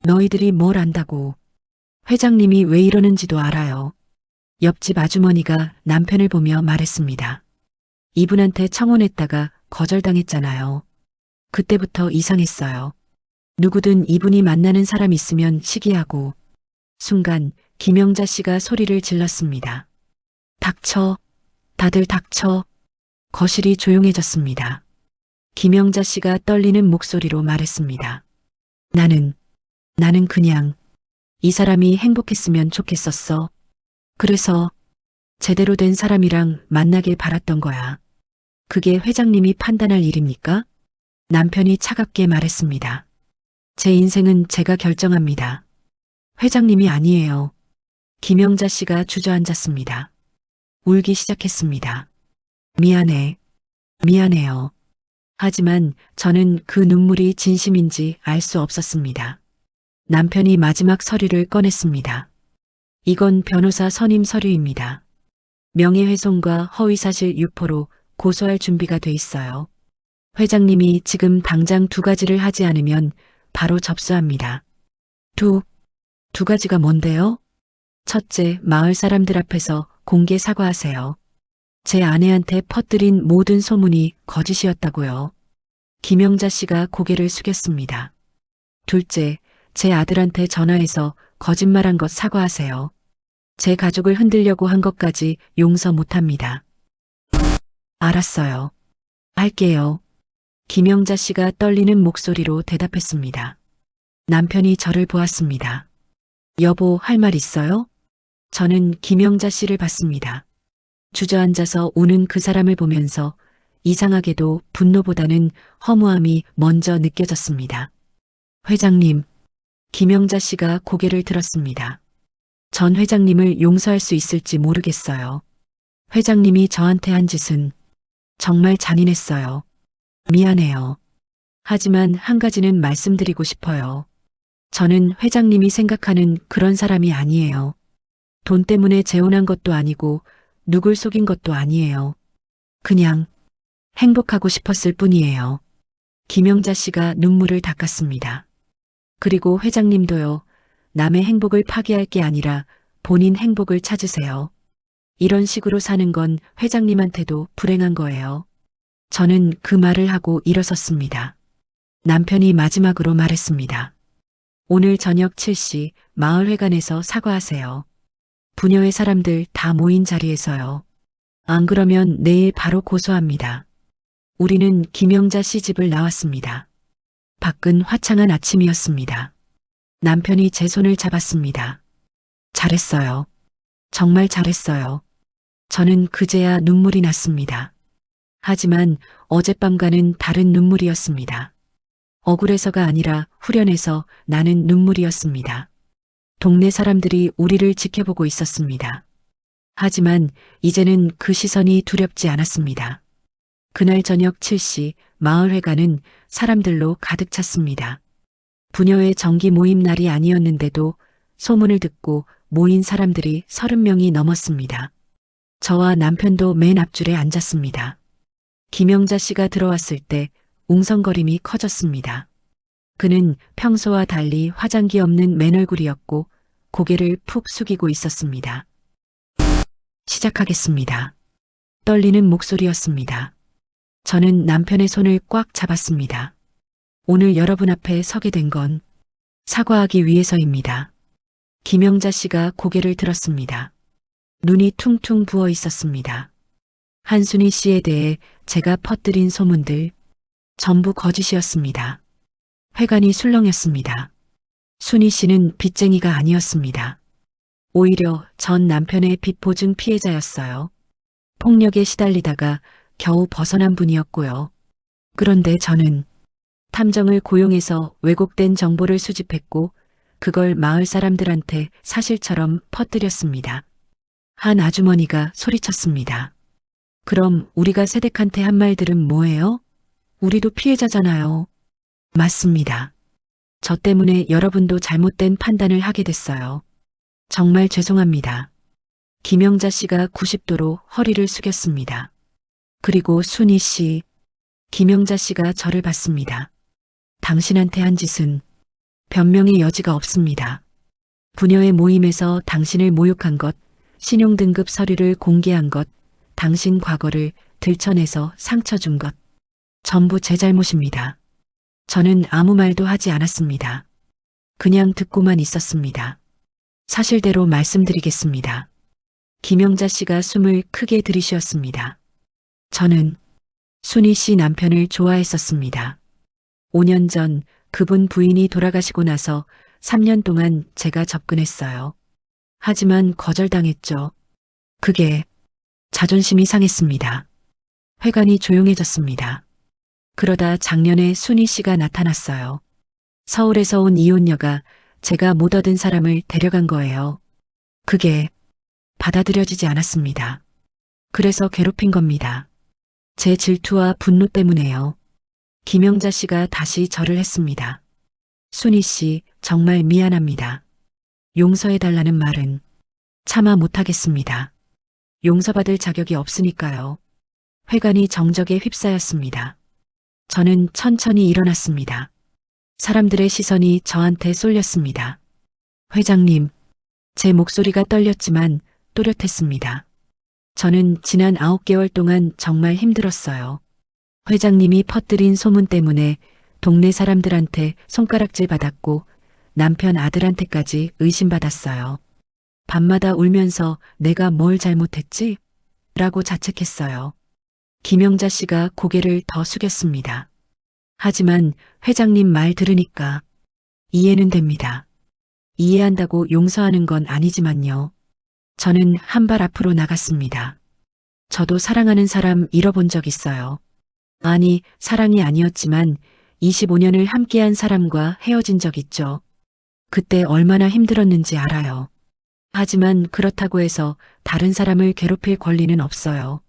너희들이 뭘 안다고. 회장님이 왜 이러는지도 알아요. 옆집 아주머니가 남편을 보며 말했습니다. 이분한테 청혼했다가 거절당했잖아요. 그때부터 이상했어요. 누구든 이분이 만나는 사람 있으면 시기하고. 순간 김영자 씨가 소리를 질렀습니다. 닥쳐. 다들 닥쳐. 거실이 조용해졌습니다. 김영자 씨가 떨리는 목소리로 말했습니다. 나는 그냥 이 사람이 행복했으면 좋겠었어. 그래서 제대로 된 사람이랑 만나길 바랐던 거야. 그게 회장님이 판단할 일입니까? 남편이 차갑게 말했습니다. 제 인생은 제가 결정합니다. 회장님이 아니에요. 김영자 씨가 주저앉았습니다. 울기 시작했습니다. 미안해요. 하지만 저는 그 눈물이 진심인지 알 수 없었습니다. 남편이 마지막 서류를 꺼냈습니다. 이건 변호사 선임 서류입니다. 명예훼손과 허위사실 유포로 고소할 준비가 돼 있어요. 회장님이 지금 당장 2가지를 하지 않으면 바로 접수합니다. 두 가지가 뭔데요? 첫째, 마을 사람들 앞에서 공개 사과하세요. 제 아내한테 퍼뜨린 모든 소문이 거짓이었다고요. 김영자 씨가 고개를 숙였습니다. 둘째, 제 아들한테 전화해서 거짓말한 것 사과하세요. 제 가족을 흔들려고 한 것까지 용서 못합니다. 알았어요. 할게요. 김영자 씨가 떨리는 목소리로 대답했습니다. 남편이 저를 보았습니다. 여보, 할 말 있어요? 저는 김영자 씨를 봤습니다. 주저앉아서 우는 그 사람을 보면서 이상하게도 분노보다는 허무함이 먼저 느껴졌습니다. 회장님, 김영자 씨가 고개를 들었습니다. 전 회장님을 용서할 수 있을지 모르겠어요. 회장님이 저한테 한 짓은 정말 잔인했어요. 미안해요. 하지만 한 가지는 말씀드리고 싶어요. 저는 회장님이 생각하는 그런 사람이 아니에요. 돈 때문에 재혼한 것도 아니고 누굴 속인 것도 아니에요. 그냥 행복하고 싶었을 뿐이에요. 김영자 씨가 눈물을 닦았습니다. 그리고 회장님도요. 남의 행복을 파괴할 게 아니라 본인 행복을 찾으세요. 이런 식으로 사는 건 회장님한테도 불행한 거예요. 저는 그 말을 하고 일어섰습니다. 남편이 마지막으로 말했습니다. 오늘 저녁 7시 마을회관에서 사과하세요. 부녀의 사람들 다 모인 자리에서요. 안 그러면 내일 바로 고소합니다. 우리는 김영자 씨 집을 나왔습니다. 밖은 화창한 아침이었습니다. 남편이 제 손을 잡았습니다. 잘했어요. 정말 잘했어요. 저는 그제야 눈물이 났습니다. 하지만 어젯밤과는 다른 눈물이었습니다. 억울해서가 아니라 후련해서 나는 눈물이었습니다. 동네 사람들이 우리를 지켜보고 있었습니다. 하지만 이제는 그 시선이 두렵지 않았습니다. 그날 저녁 7시 마을회관은 사람들로 가득 찼습니다. 부녀의 정기 모임 날이 아니었는데도 소문을 듣고 모인 사람들이 30명이 넘었습니다. 저와 남편도 맨 앞줄에 앉았습니다. 김영자 씨가 들어왔을 때 웅성거림이 커졌습니다. 그는 평소와 달리 화장기 없는 맨 얼굴이었고 고개를 푹 숙이고 있었습니다. 시작하겠습니다. 떨리는 목소리였습니다. 저는 남편의 손을 꽉 잡았습니다. 오늘 여러분 앞에 서게 된 건 사과하기 위해서입니다. 김영자 씨가 고개를 들었습니다. 눈이 퉁퉁 부어 있었습니다. 한순희 씨에 대해 제가 퍼뜨린 소문들 전부 거짓이었습니다. 회관이 술렁였습니다. 순희 씨는 빚쟁이가 아니었습니다. 오히려 전 남편의 빚 보증 피해자였어요. 폭력에 시달리다가 겨우 벗어난 분이었고요. 그런데 저는 탐정을 고용해서 왜곡된 정보를 수집했고 그걸 마을 사람들한테 사실처럼 퍼뜨렸습니다. 한 아주머니가 소리쳤습니다. 그럼 우리가 세댁한테 한 말들은 뭐예요? 우리도 피해자잖아요. 맞습니다. 저 때문에 여러분도 잘못된 판단을 하게 됐어요. 정말 죄송합니다. 김영자 씨가 90도로 허리를 숙였습니다. 그리고 순희 씨, 김영자 씨가 저를 봤습니다. 당신한테 한 짓은 변명의 여지가 없습니다. 부녀의 모임에서 당신을 모욕한 것, 신용등급 서류를 공개한 것, 당신 과거를 들춰내서 상처 준 것, 전부 제 잘못입니다. 저는 아무 말도 하지 않았습니다. 그냥 듣고만 있었습니다. 사실대로 말씀드리겠습니다. 김영자 씨가 숨을 크게 들이쉬었습니다. 저는 순희 씨 남편을 좋아했었습니다. 5년 전 그분 부인이 돌아가시고 나서 3년 동안 제가 접근했어요. 하지만 거절당했죠. 그게 자존심이 상했습니다. 회관이 조용해졌습니다. 그러다 작년에 순희 씨가 나타났어요. 서울에서 온 이혼녀가 제가 못 얻은 사람을 데려간 거예요. 그게 받아들여지지 않았습니다. 그래서 괴롭힌 겁니다. 제 질투와 분노 때문에요. 김영자 씨가 다시 절을 했습니다. 순희 씨, 정말 미안합니다. 용서해달라는 말은 차마 못하겠습니다. 용서받을 자격이 없으니까요. 회관이 정적에 휩싸였습니다. 저는 천천히 일어났습니다. 사람들의 시선이 저한테 쏠렸습니다. 회장님, 제 목소리가 떨렸지만 또렷했습니다. 저는 지난 9개월 동안 정말 힘들었어요. 회장님이 퍼뜨린 소문 때문에 동네 사람들한테 손가락질 받았고 남편 아들한테까지 의심받았어요. 밤마다 울면서 내가 뭘 잘못했지? 라고 자책했어요. 김영자 씨가 고개를 더 숙였습니다. 하지만 회장님 말 들으니까 이해는 됩니다. 이해한다고 용서하는 건 아니지만요. 저는 한 발 앞으로 나갔습니다. 저도 사랑하는 사람 잃어본 적 있어요. 아니, 사랑이 아니었지만 25년을 함께한 사람과 헤어진 적 있죠. 그때 얼마나 힘들었는지 알아요. 하지만 그렇다고 해서 다른 사람을 괴롭힐 권리는 없어요.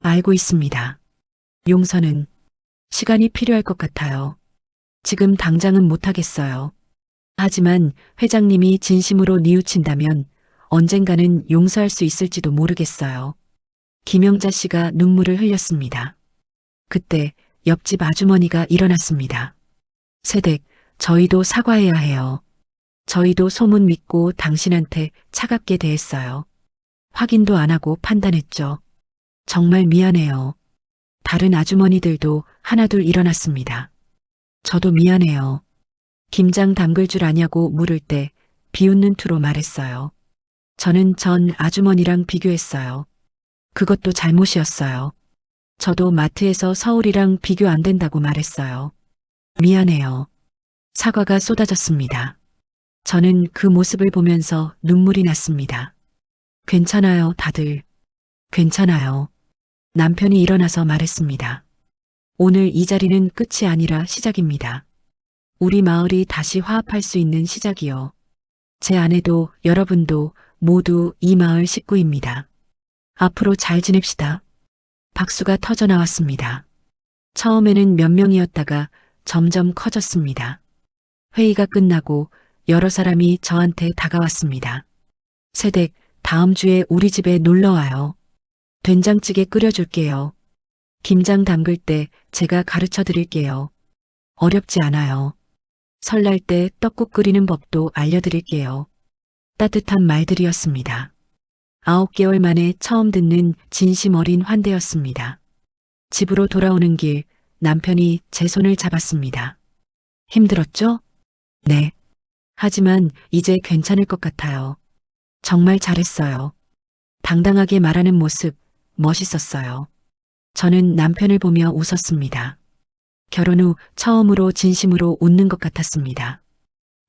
알고 있습니다. 용서는 시간이 필요할 것 같아요. 지금 당장은 못하겠어요. 하지만 회장님이 진심으로 뉘우친다면 언젠가는 용서할 수 있을지도 모르겠어요. 김영자 씨가 눈물을 흘렸습니다. 그때 옆집 아주머니가 일어났습니다. 세댁, 저희도 사과해야 해요. 저희도 소문 믿고 당신한테 차갑게 대했어요. 확인도 안 하고 판단했죠. 정말 미안해요. 다른 아주머니들도 하나둘 일어났습니다. 저도 미안해요. 김장 담글 줄 아냐고 물을 때 비웃는 투로 말했어요. 저는 전 아주머니랑 비교했어요. 그것도 잘못이었어요. 저도 마트에서 서울이랑 비교 안 된다고 말했어요. 미안해요. 사과가 쏟아졌습니다. 저는 그 모습을 보면서 눈물이 났습니다. 괜찮아요, 다들. 괜찮아요. 남편이 일어나서 말했습니다. 오늘 이 자리는 끝이 아니라 시작입니다. 우리 마을이 다시 화합할 수 있는 시작이요. 제 아내도 여러분도 모두 이 마을 식구입니다. 앞으로 잘 지냅시다. 박수가 터져 나왔습니다. 처음에는 몇 명이었다가 점점 커졌습니다. 회의가 끝나고 여러 사람이 저한테 다가왔습니다. 세댁, 다음 주에 우리 집에 놀러 와요. 된장찌개 끓여줄게요. 김장 담글 때 제가 가르쳐 드릴게요. 어렵지 않아요. 설날 때 떡국 끓이는 법도 알려드릴게요. 따뜻한 말들이었습니다. 9개월 만에 처음 듣는 진심 어린 환대였습니다. 집으로 돌아오는 길 남편이 제 손을 잡았습니다. 힘들었죠? 네. 하지만 이제 괜찮을 것 같아요. 정말 잘했어요. 당당하게 말하는 모습 멋있었어요. 저는 남편을 보며 웃었습니다. 결혼 후 처음으로 진심으로 웃는 것 같았습니다.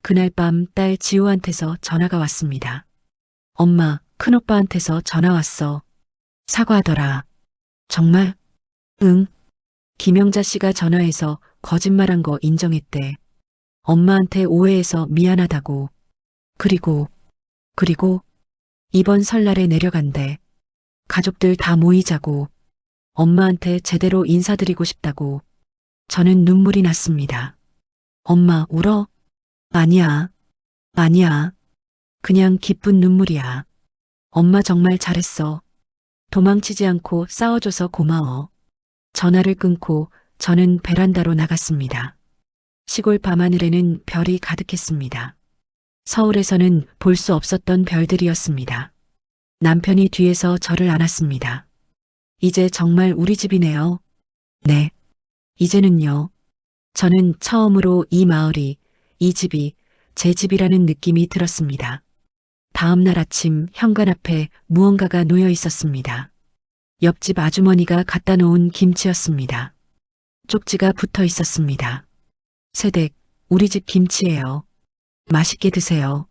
그날 밤 딸 지호한테서 전화가 왔습니다. 엄마, 큰오빠한테서 전화 왔어. 사과하더라. 정말? 응. 김영자 씨가 전화해서 거짓말한 거 인정했대. 엄마한테 오해해서 미안하다고. 그리고 이번 설날에 내려간대. 가족들 다 모이자고. 엄마한테 제대로 인사드리고 싶다고. 저는 눈물이 났습니다. 엄마 울어? 아니야. 아니야. 그냥 기쁜 눈물이야. 엄마 정말 잘했어. 도망치지 않고 싸워줘서 고마워. 전화를 끊고 저는 베란다로 나갔습니다. 시골 밤하늘에는 별이 가득했습니다. 서울에서는 볼 수 없었던 별들이었습니다. 남편이 뒤에서 저를 안았습니다. 이제 정말 우리 집이네요. 네. 이제는요. 저는 처음으로 이 마을이, 이 집이 제 집이라는 느낌이 들었습니다. 다음 날 아침 현관 앞에 무언가가 놓여 있었습니다. 옆집 아주머니가 갖다 놓은 김치였습니다. 쪽지가 붙어 있었습니다. 새댁, 우리 집 김치예요. 맛있게 드세요.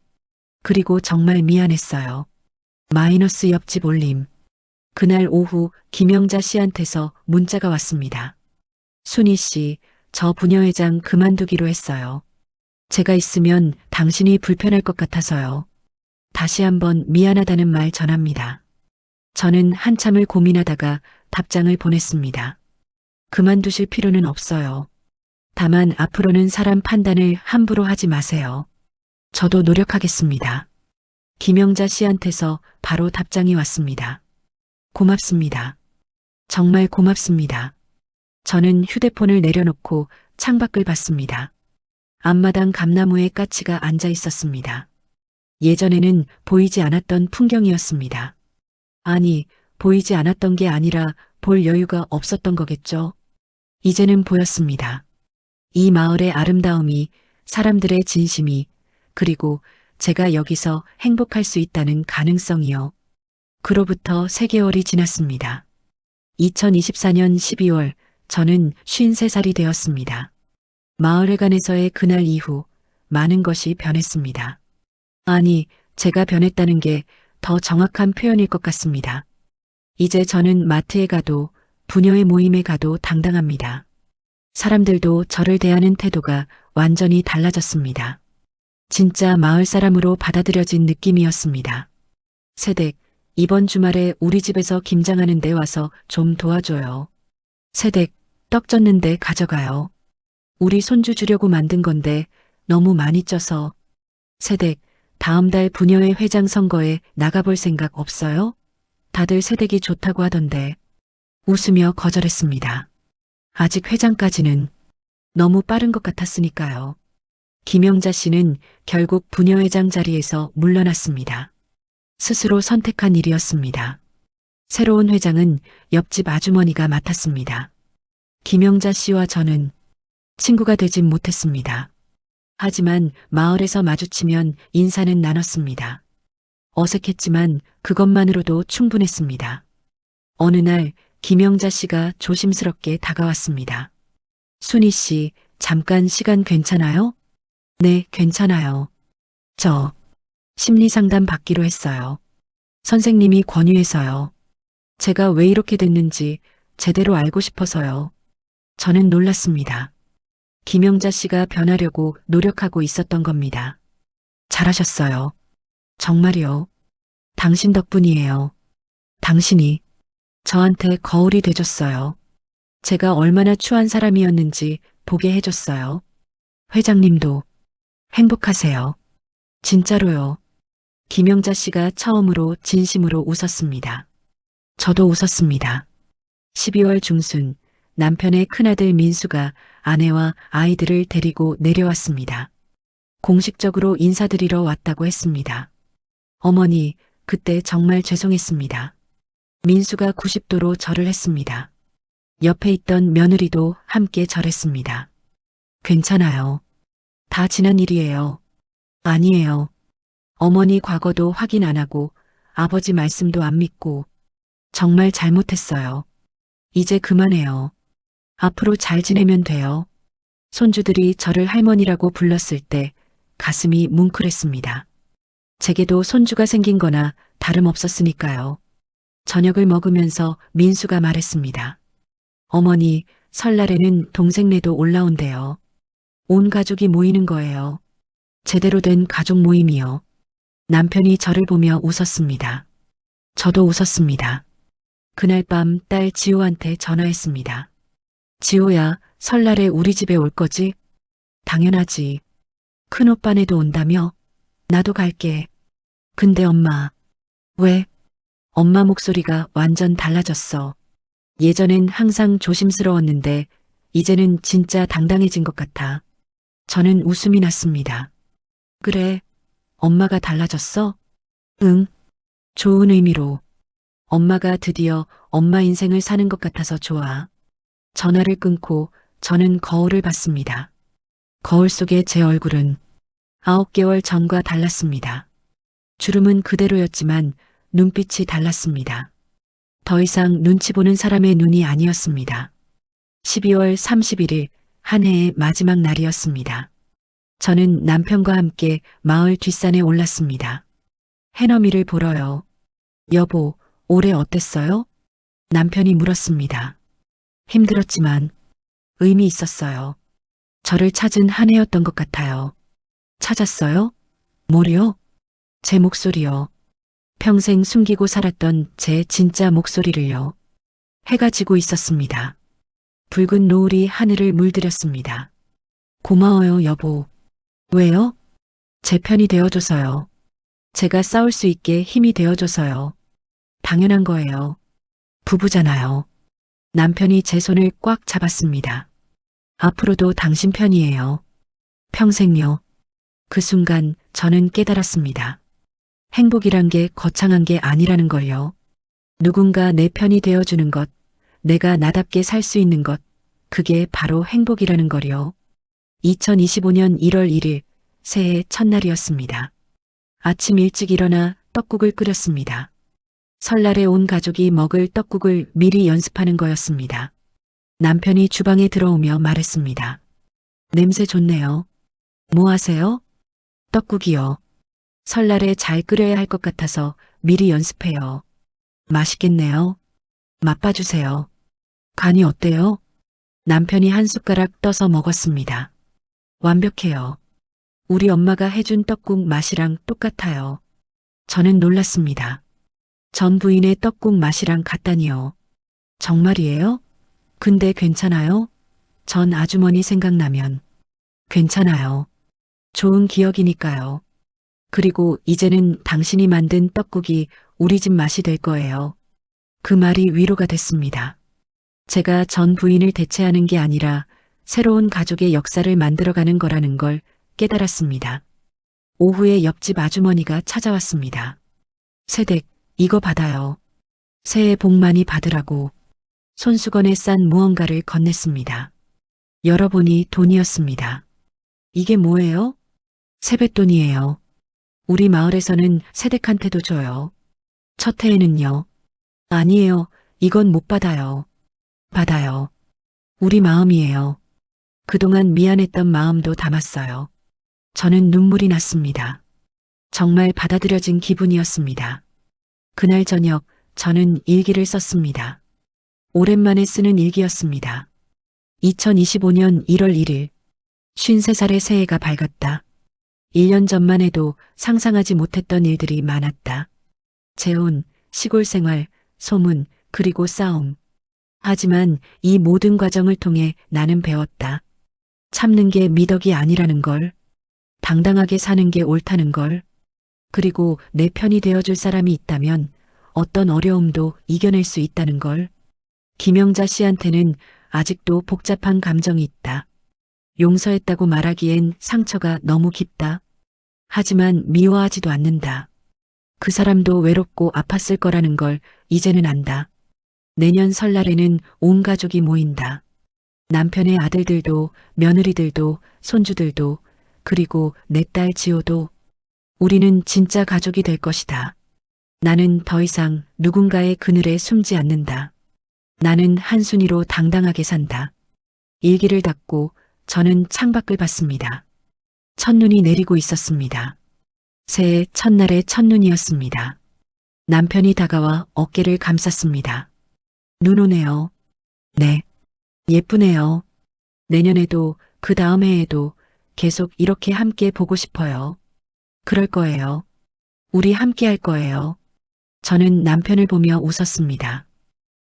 그리고 정말 미안했어요. 마이너스 옆집 올림. 그날 오후 김영자 씨한테서 문자가 왔습니다. 순희 씨, 저 부녀회장 그만두기로 했어요. 제가 있으면 당신이 불편할 것 같아서요. 다시 한번 미안하다는 말 전합니다. 저는 한참을 고민하다가 답장을 보냈습니다. 그만두실 필요는 없어요. 다만 앞으로는 사람 판단을 함부로 하지 마세요. 저도 노력하겠습니다. 김영자 씨한테서 바로 답장이 왔습니다. 고맙습니다. 정말 고맙습니다. 저는 휴대폰을 내려놓고 창밖을 봤습니다. 앞마당 감나무에 까치가 앉아 있었습니다. 예전에는 보이지 않았던 풍경이었습니다. 아니, 보이지 않았던 게 아니라 볼 여유가 없었던 거겠죠. 이제는 보였습니다. 이 마을의 아름다움이, 사람들의 진심이, 그리고 제가 여기서 행복할 수 있다는 가능성이요. 그로부터 3개월이 지났습니다. 2024년 12월 저는 53살이 되었습니다. 마을회관에서의 그날 이후 많은 것이 변했습니다. 아니, 제가 변했다는 게 더 정확한 표현일 것 같습니다. 이제 저는 마트에 가도 부녀의 모임에 가도 당당합니다. 사람들도 저를 대하는 태도가 완전히 달라졌습니다. 진짜 마을 사람으로 받아들여진 느낌이었습니다. 새댁, 이번 주말에 우리 집에서 김장하는 데 와서 좀 도와줘요. 새댁, 떡 쪘는데 가져가요. 우리 손주 주려고 만든 건데 너무 많이 쪄서. 새댁, 다음 달 부녀회 회장 선거에 나가볼 생각 없어요? 다들 새댁이 좋다고 하던데. 웃으며 거절했습니다. 아직 회장까지는 너무 빠른 것 같았으니까요. 김영자 씨는 결국 부녀회장 자리에서 물러났습니다. 스스로 선택한 일이었습니다. 새로운 회장은 옆집 아주머니가 맡았습니다. 김영자 씨와 저는 친구가 되진 못했습니다. 하지만 마을에서 마주치면 인사는 나눴습니다. 어색했지만 그것만으로도 충분했습니다. 어느 날 김영자 씨가 조심스럽게 다가왔습니다. 순희 씨, 잠깐 시간 괜찮아요? 네, 괜찮아요. 저 심리상담 받기로 했어요. 선생님이 권유해서요. 제가 왜 이렇게 됐는지 제대로 알고 싶어서요. 저는 놀랐습니다. 김영자 씨가 변하려고 노력하고 있었던 겁니다. 잘하셨어요. 정말요. 당신 덕분이에요. 당신이 저한테 거울이 돼줬어요. 제가 얼마나 추한 사람이었는지 보게 해줬어요. 회장님도 행복하세요. 진짜로요. 김영자 씨가 처음으로 진심으로 웃었습니다. 저도 웃었습니다. 12월 중순 남편의 큰아들 민수가 아내와 아이들을 데리고 내려왔습니다. 공식적으로 인사드리러 왔다고 했습니다. 어머니, 그때 정말 죄송했습니다. 민수가 90도로 절을 했습니다. 옆에 있던 며느리도 함께 절했습니다. 괜찮아요. 다 지난 일이에요. 아니에요. 어머니 과거도 확인 안 하고 아버지 말씀도 안 믿고 정말 잘못했어요. 이제 그만해요. 앞으로 잘 지내면 돼요. 손주들이 저를 할머니라고 불렀을 때 가슴이 뭉클했습니다. 제게도 손주가 생긴 거나 다름없었으니까요. 저녁을 먹으면서 민수가 말했습니다. 어머니, 설날에는 동생네도 올라온대요. 온 가족이 모이는 거예요. 제대로 된 가족 모임이요. 남편이 저를 보며 웃었습니다. 저도 웃었습니다. 그날 밤 딸 지호한테 전화했습니다. 지호야, 설날에 우리 집에 올 거지? 당연하지. 큰오빠네도 온다며? 나도 갈게. 근데 엄마. 왜? 엄마 목소리가 완전 달라졌어. 예전엔 항상 조심스러웠는데 이제는 진짜 당당해진 것 같아. 저는 웃음이 났습니다. 그래, 엄마가 달라졌어? 응, 좋은 의미로. 엄마가 드디어 엄마 인생을 사는 것 같아서 좋아. 전화를 끊고 저는 거울을 봤습니다. 거울 속의 제 얼굴은 9개월 전과 달랐습니다. 주름은 그대로였지만 눈빛이 달랐습니다. 더 이상 눈치 보는 사람의 눈이 아니었습니다. 12월 31일 한 해의 마지막 날이었습니다. 저는 남편과 함께 마을 뒷산에 올랐습니다. 해넘이를 보러요. 여보, 올해 어땠어요? 남편이 물었습니다. 힘들었지만 의미 있었어요. 저를 찾은 한 해였던 것 같아요. 찾았어요? 뭐요? 제 목소리요. 평생 숨기고 살았던 제 진짜 목소리를요. 해가 지고 있었습니다. 붉은 노을이 하늘을 물들였습니다. 고마워요, 여보. 왜요? 제 편이 되어줘서요. 제가 싸울 수 있게 힘이 되어줘서요. 당연한 거예요. 부부잖아요. 남편이 제 손을 꽉 잡았습니다. 앞으로도 당신 편이에요. 평생요. 그 순간 저는 깨달았습니다. 행복이란 게 거창한 게 아니라는 걸요. 누군가 내 편이 되어주는 것, 내가 나답게 살 수 있는 것, 그게 바로 행복이라는 거요. 2025년 1월 1일, 새해 첫날이었습니다. 아침 일찍 일어나 떡국을 끓였습니다. 설날에 온 가족이 먹을 떡국을 미리 연습하는 거였습니다. 남편이 주방에 들어오며 말했습니다. 냄새 좋네요. 뭐 하세요? 떡국이요. 설날에 잘 끓여야 할 것 같아서 미리 연습해요. 맛있겠네요. 맛봐주세요. 간이 어때요? 남편이 한 숟가락 떠서 먹었습니다. 완벽해요. 우리 엄마가 해준 떡국 맛이랑 똑같아요. 저는 놀랐습니다. 전 부인의 떡국 맛이랑 같다니요. 정말이에요? 근데 괜찮아요? 전 아주머니 생각나면. 괜찮아요. 좋은 기억이니까요. 그리고 이제는 당신이 만든 떡국이 우리 집 맛이 될 거예요. 그 말이 위로가 됐습니다. 제가 전 부인을 대체하는 게 아니라 새로운 가족의 역사를 만들어가는 거라는 걸 깨달았습니다. 오후에 옆집 아주머니가 찾아왔습니다. 새댁, 이거 받아요. 새해 복 많이 받으라고 손수건에 싼 무언가를 건넸습니다. 열어보니 돈이었습니다. 이게 뭐예요? 세뱃돈이에요. 우리 마을에서는 새댁한테도 줘요. 첫 해에는요. 아니에요. 이건 못 받아요. 받아요. 우리 마음이에요. 그동안 미안했던 마음도 담았어요. 저는 눈물이 났습니다. 정말 받아들여진 기분이었습니다. 그날 저녁 저는 일기를 썼습니다. 오랜만에 쓰는 일기였습니다. 2025년 1월 1일 53살의 새해가 밝았다. 1년 전만 해도 상상하지 못했던 일들이 많았다. 재혼, 시골 생활, 소문, 그리고 싸움. 하지만 이 모든 과정을 통해 나는 배웠다. 참는 게 미덕이 아니라는 걸, 당당하게 사는 게 옳다는 걸, 그리고 내 편이 되어줄 사람이 있다면 어떤 어려움도 이겨낼 수 있다는 걸. 김영자 씨한테는 아직도 복잡한 감정이 있다. 용서했다고 말하기엔 상처가 너무 깊다. 하지만 미워하지도 않는다. 그 사람도 외롭고 아팠을 거라는 걸 이제는 안다. 내년 설날에는 온 가족이 모인다. 남편의 아들들도 며느리들도 손주들도 그리고 내 딸 지호도. 우리는 진짜 가족이 될 것이다. 나는 더 이상 누군가의 그늘에 숨지 않는다. 나는 한순이로 당당하게 산다. 일기를 닫고 저는 창밖을 봤습니다. 첫눈이 내리고 있었습니다. 새해 첫날의 첫눈이었습니다. 남편이 다가와 어깨를 감쌌습니다. 눈 오네요. 네. 예쁘네요. 내년에도 그 다음 해에도 계속 이렇게 함께 보고 싶어요. 그럴 거예요. 우리 함께 할 거예요. 저는 남편을 보며 웃었습니다.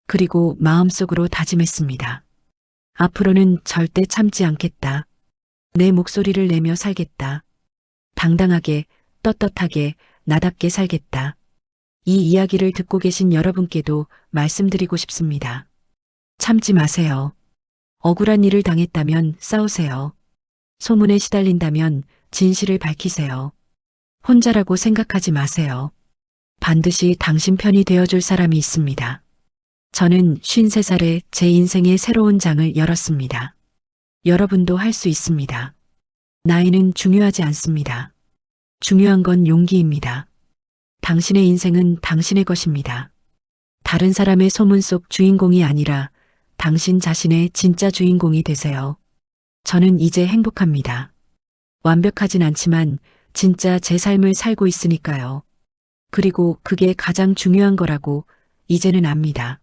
그리고 마음속으로 다짐했습니다. 앞으로는 절대 참지 않겠다. 내 목소리를 내며 살겠다. 당당하게, 떳떳하게, 나답게 살겠다. 이 이야기를 듣고 계신 여러분께도 말씀드리고 싶습니다. 참지 마세요. 억울한 일을 당했다면 싸우세요. 소문에 시달린다면 진실을 밝히세요. 혼자라고 생각하지 마세요. 반드시 당신 편이 되어줄 사람이 있습니다. 저는 53살에 제 인생의 새로운 장을 열었습니다. 여러분도 할 수 있습니다. 나이는 중요하지 않습니다. 중요한 건 용기입니다. 당신의 인생은 당신의 것입니다. 다른 사람의 소문 속 주인공이 아니라 당신 자신의 진짜 주인공이 되세요. 저는 이제 행복합니다. 완벽하진 않지만 진짜 제 삶을 살고 있으니까요. 그리고 그게 가장 중요한 거라고 이제는 압니다.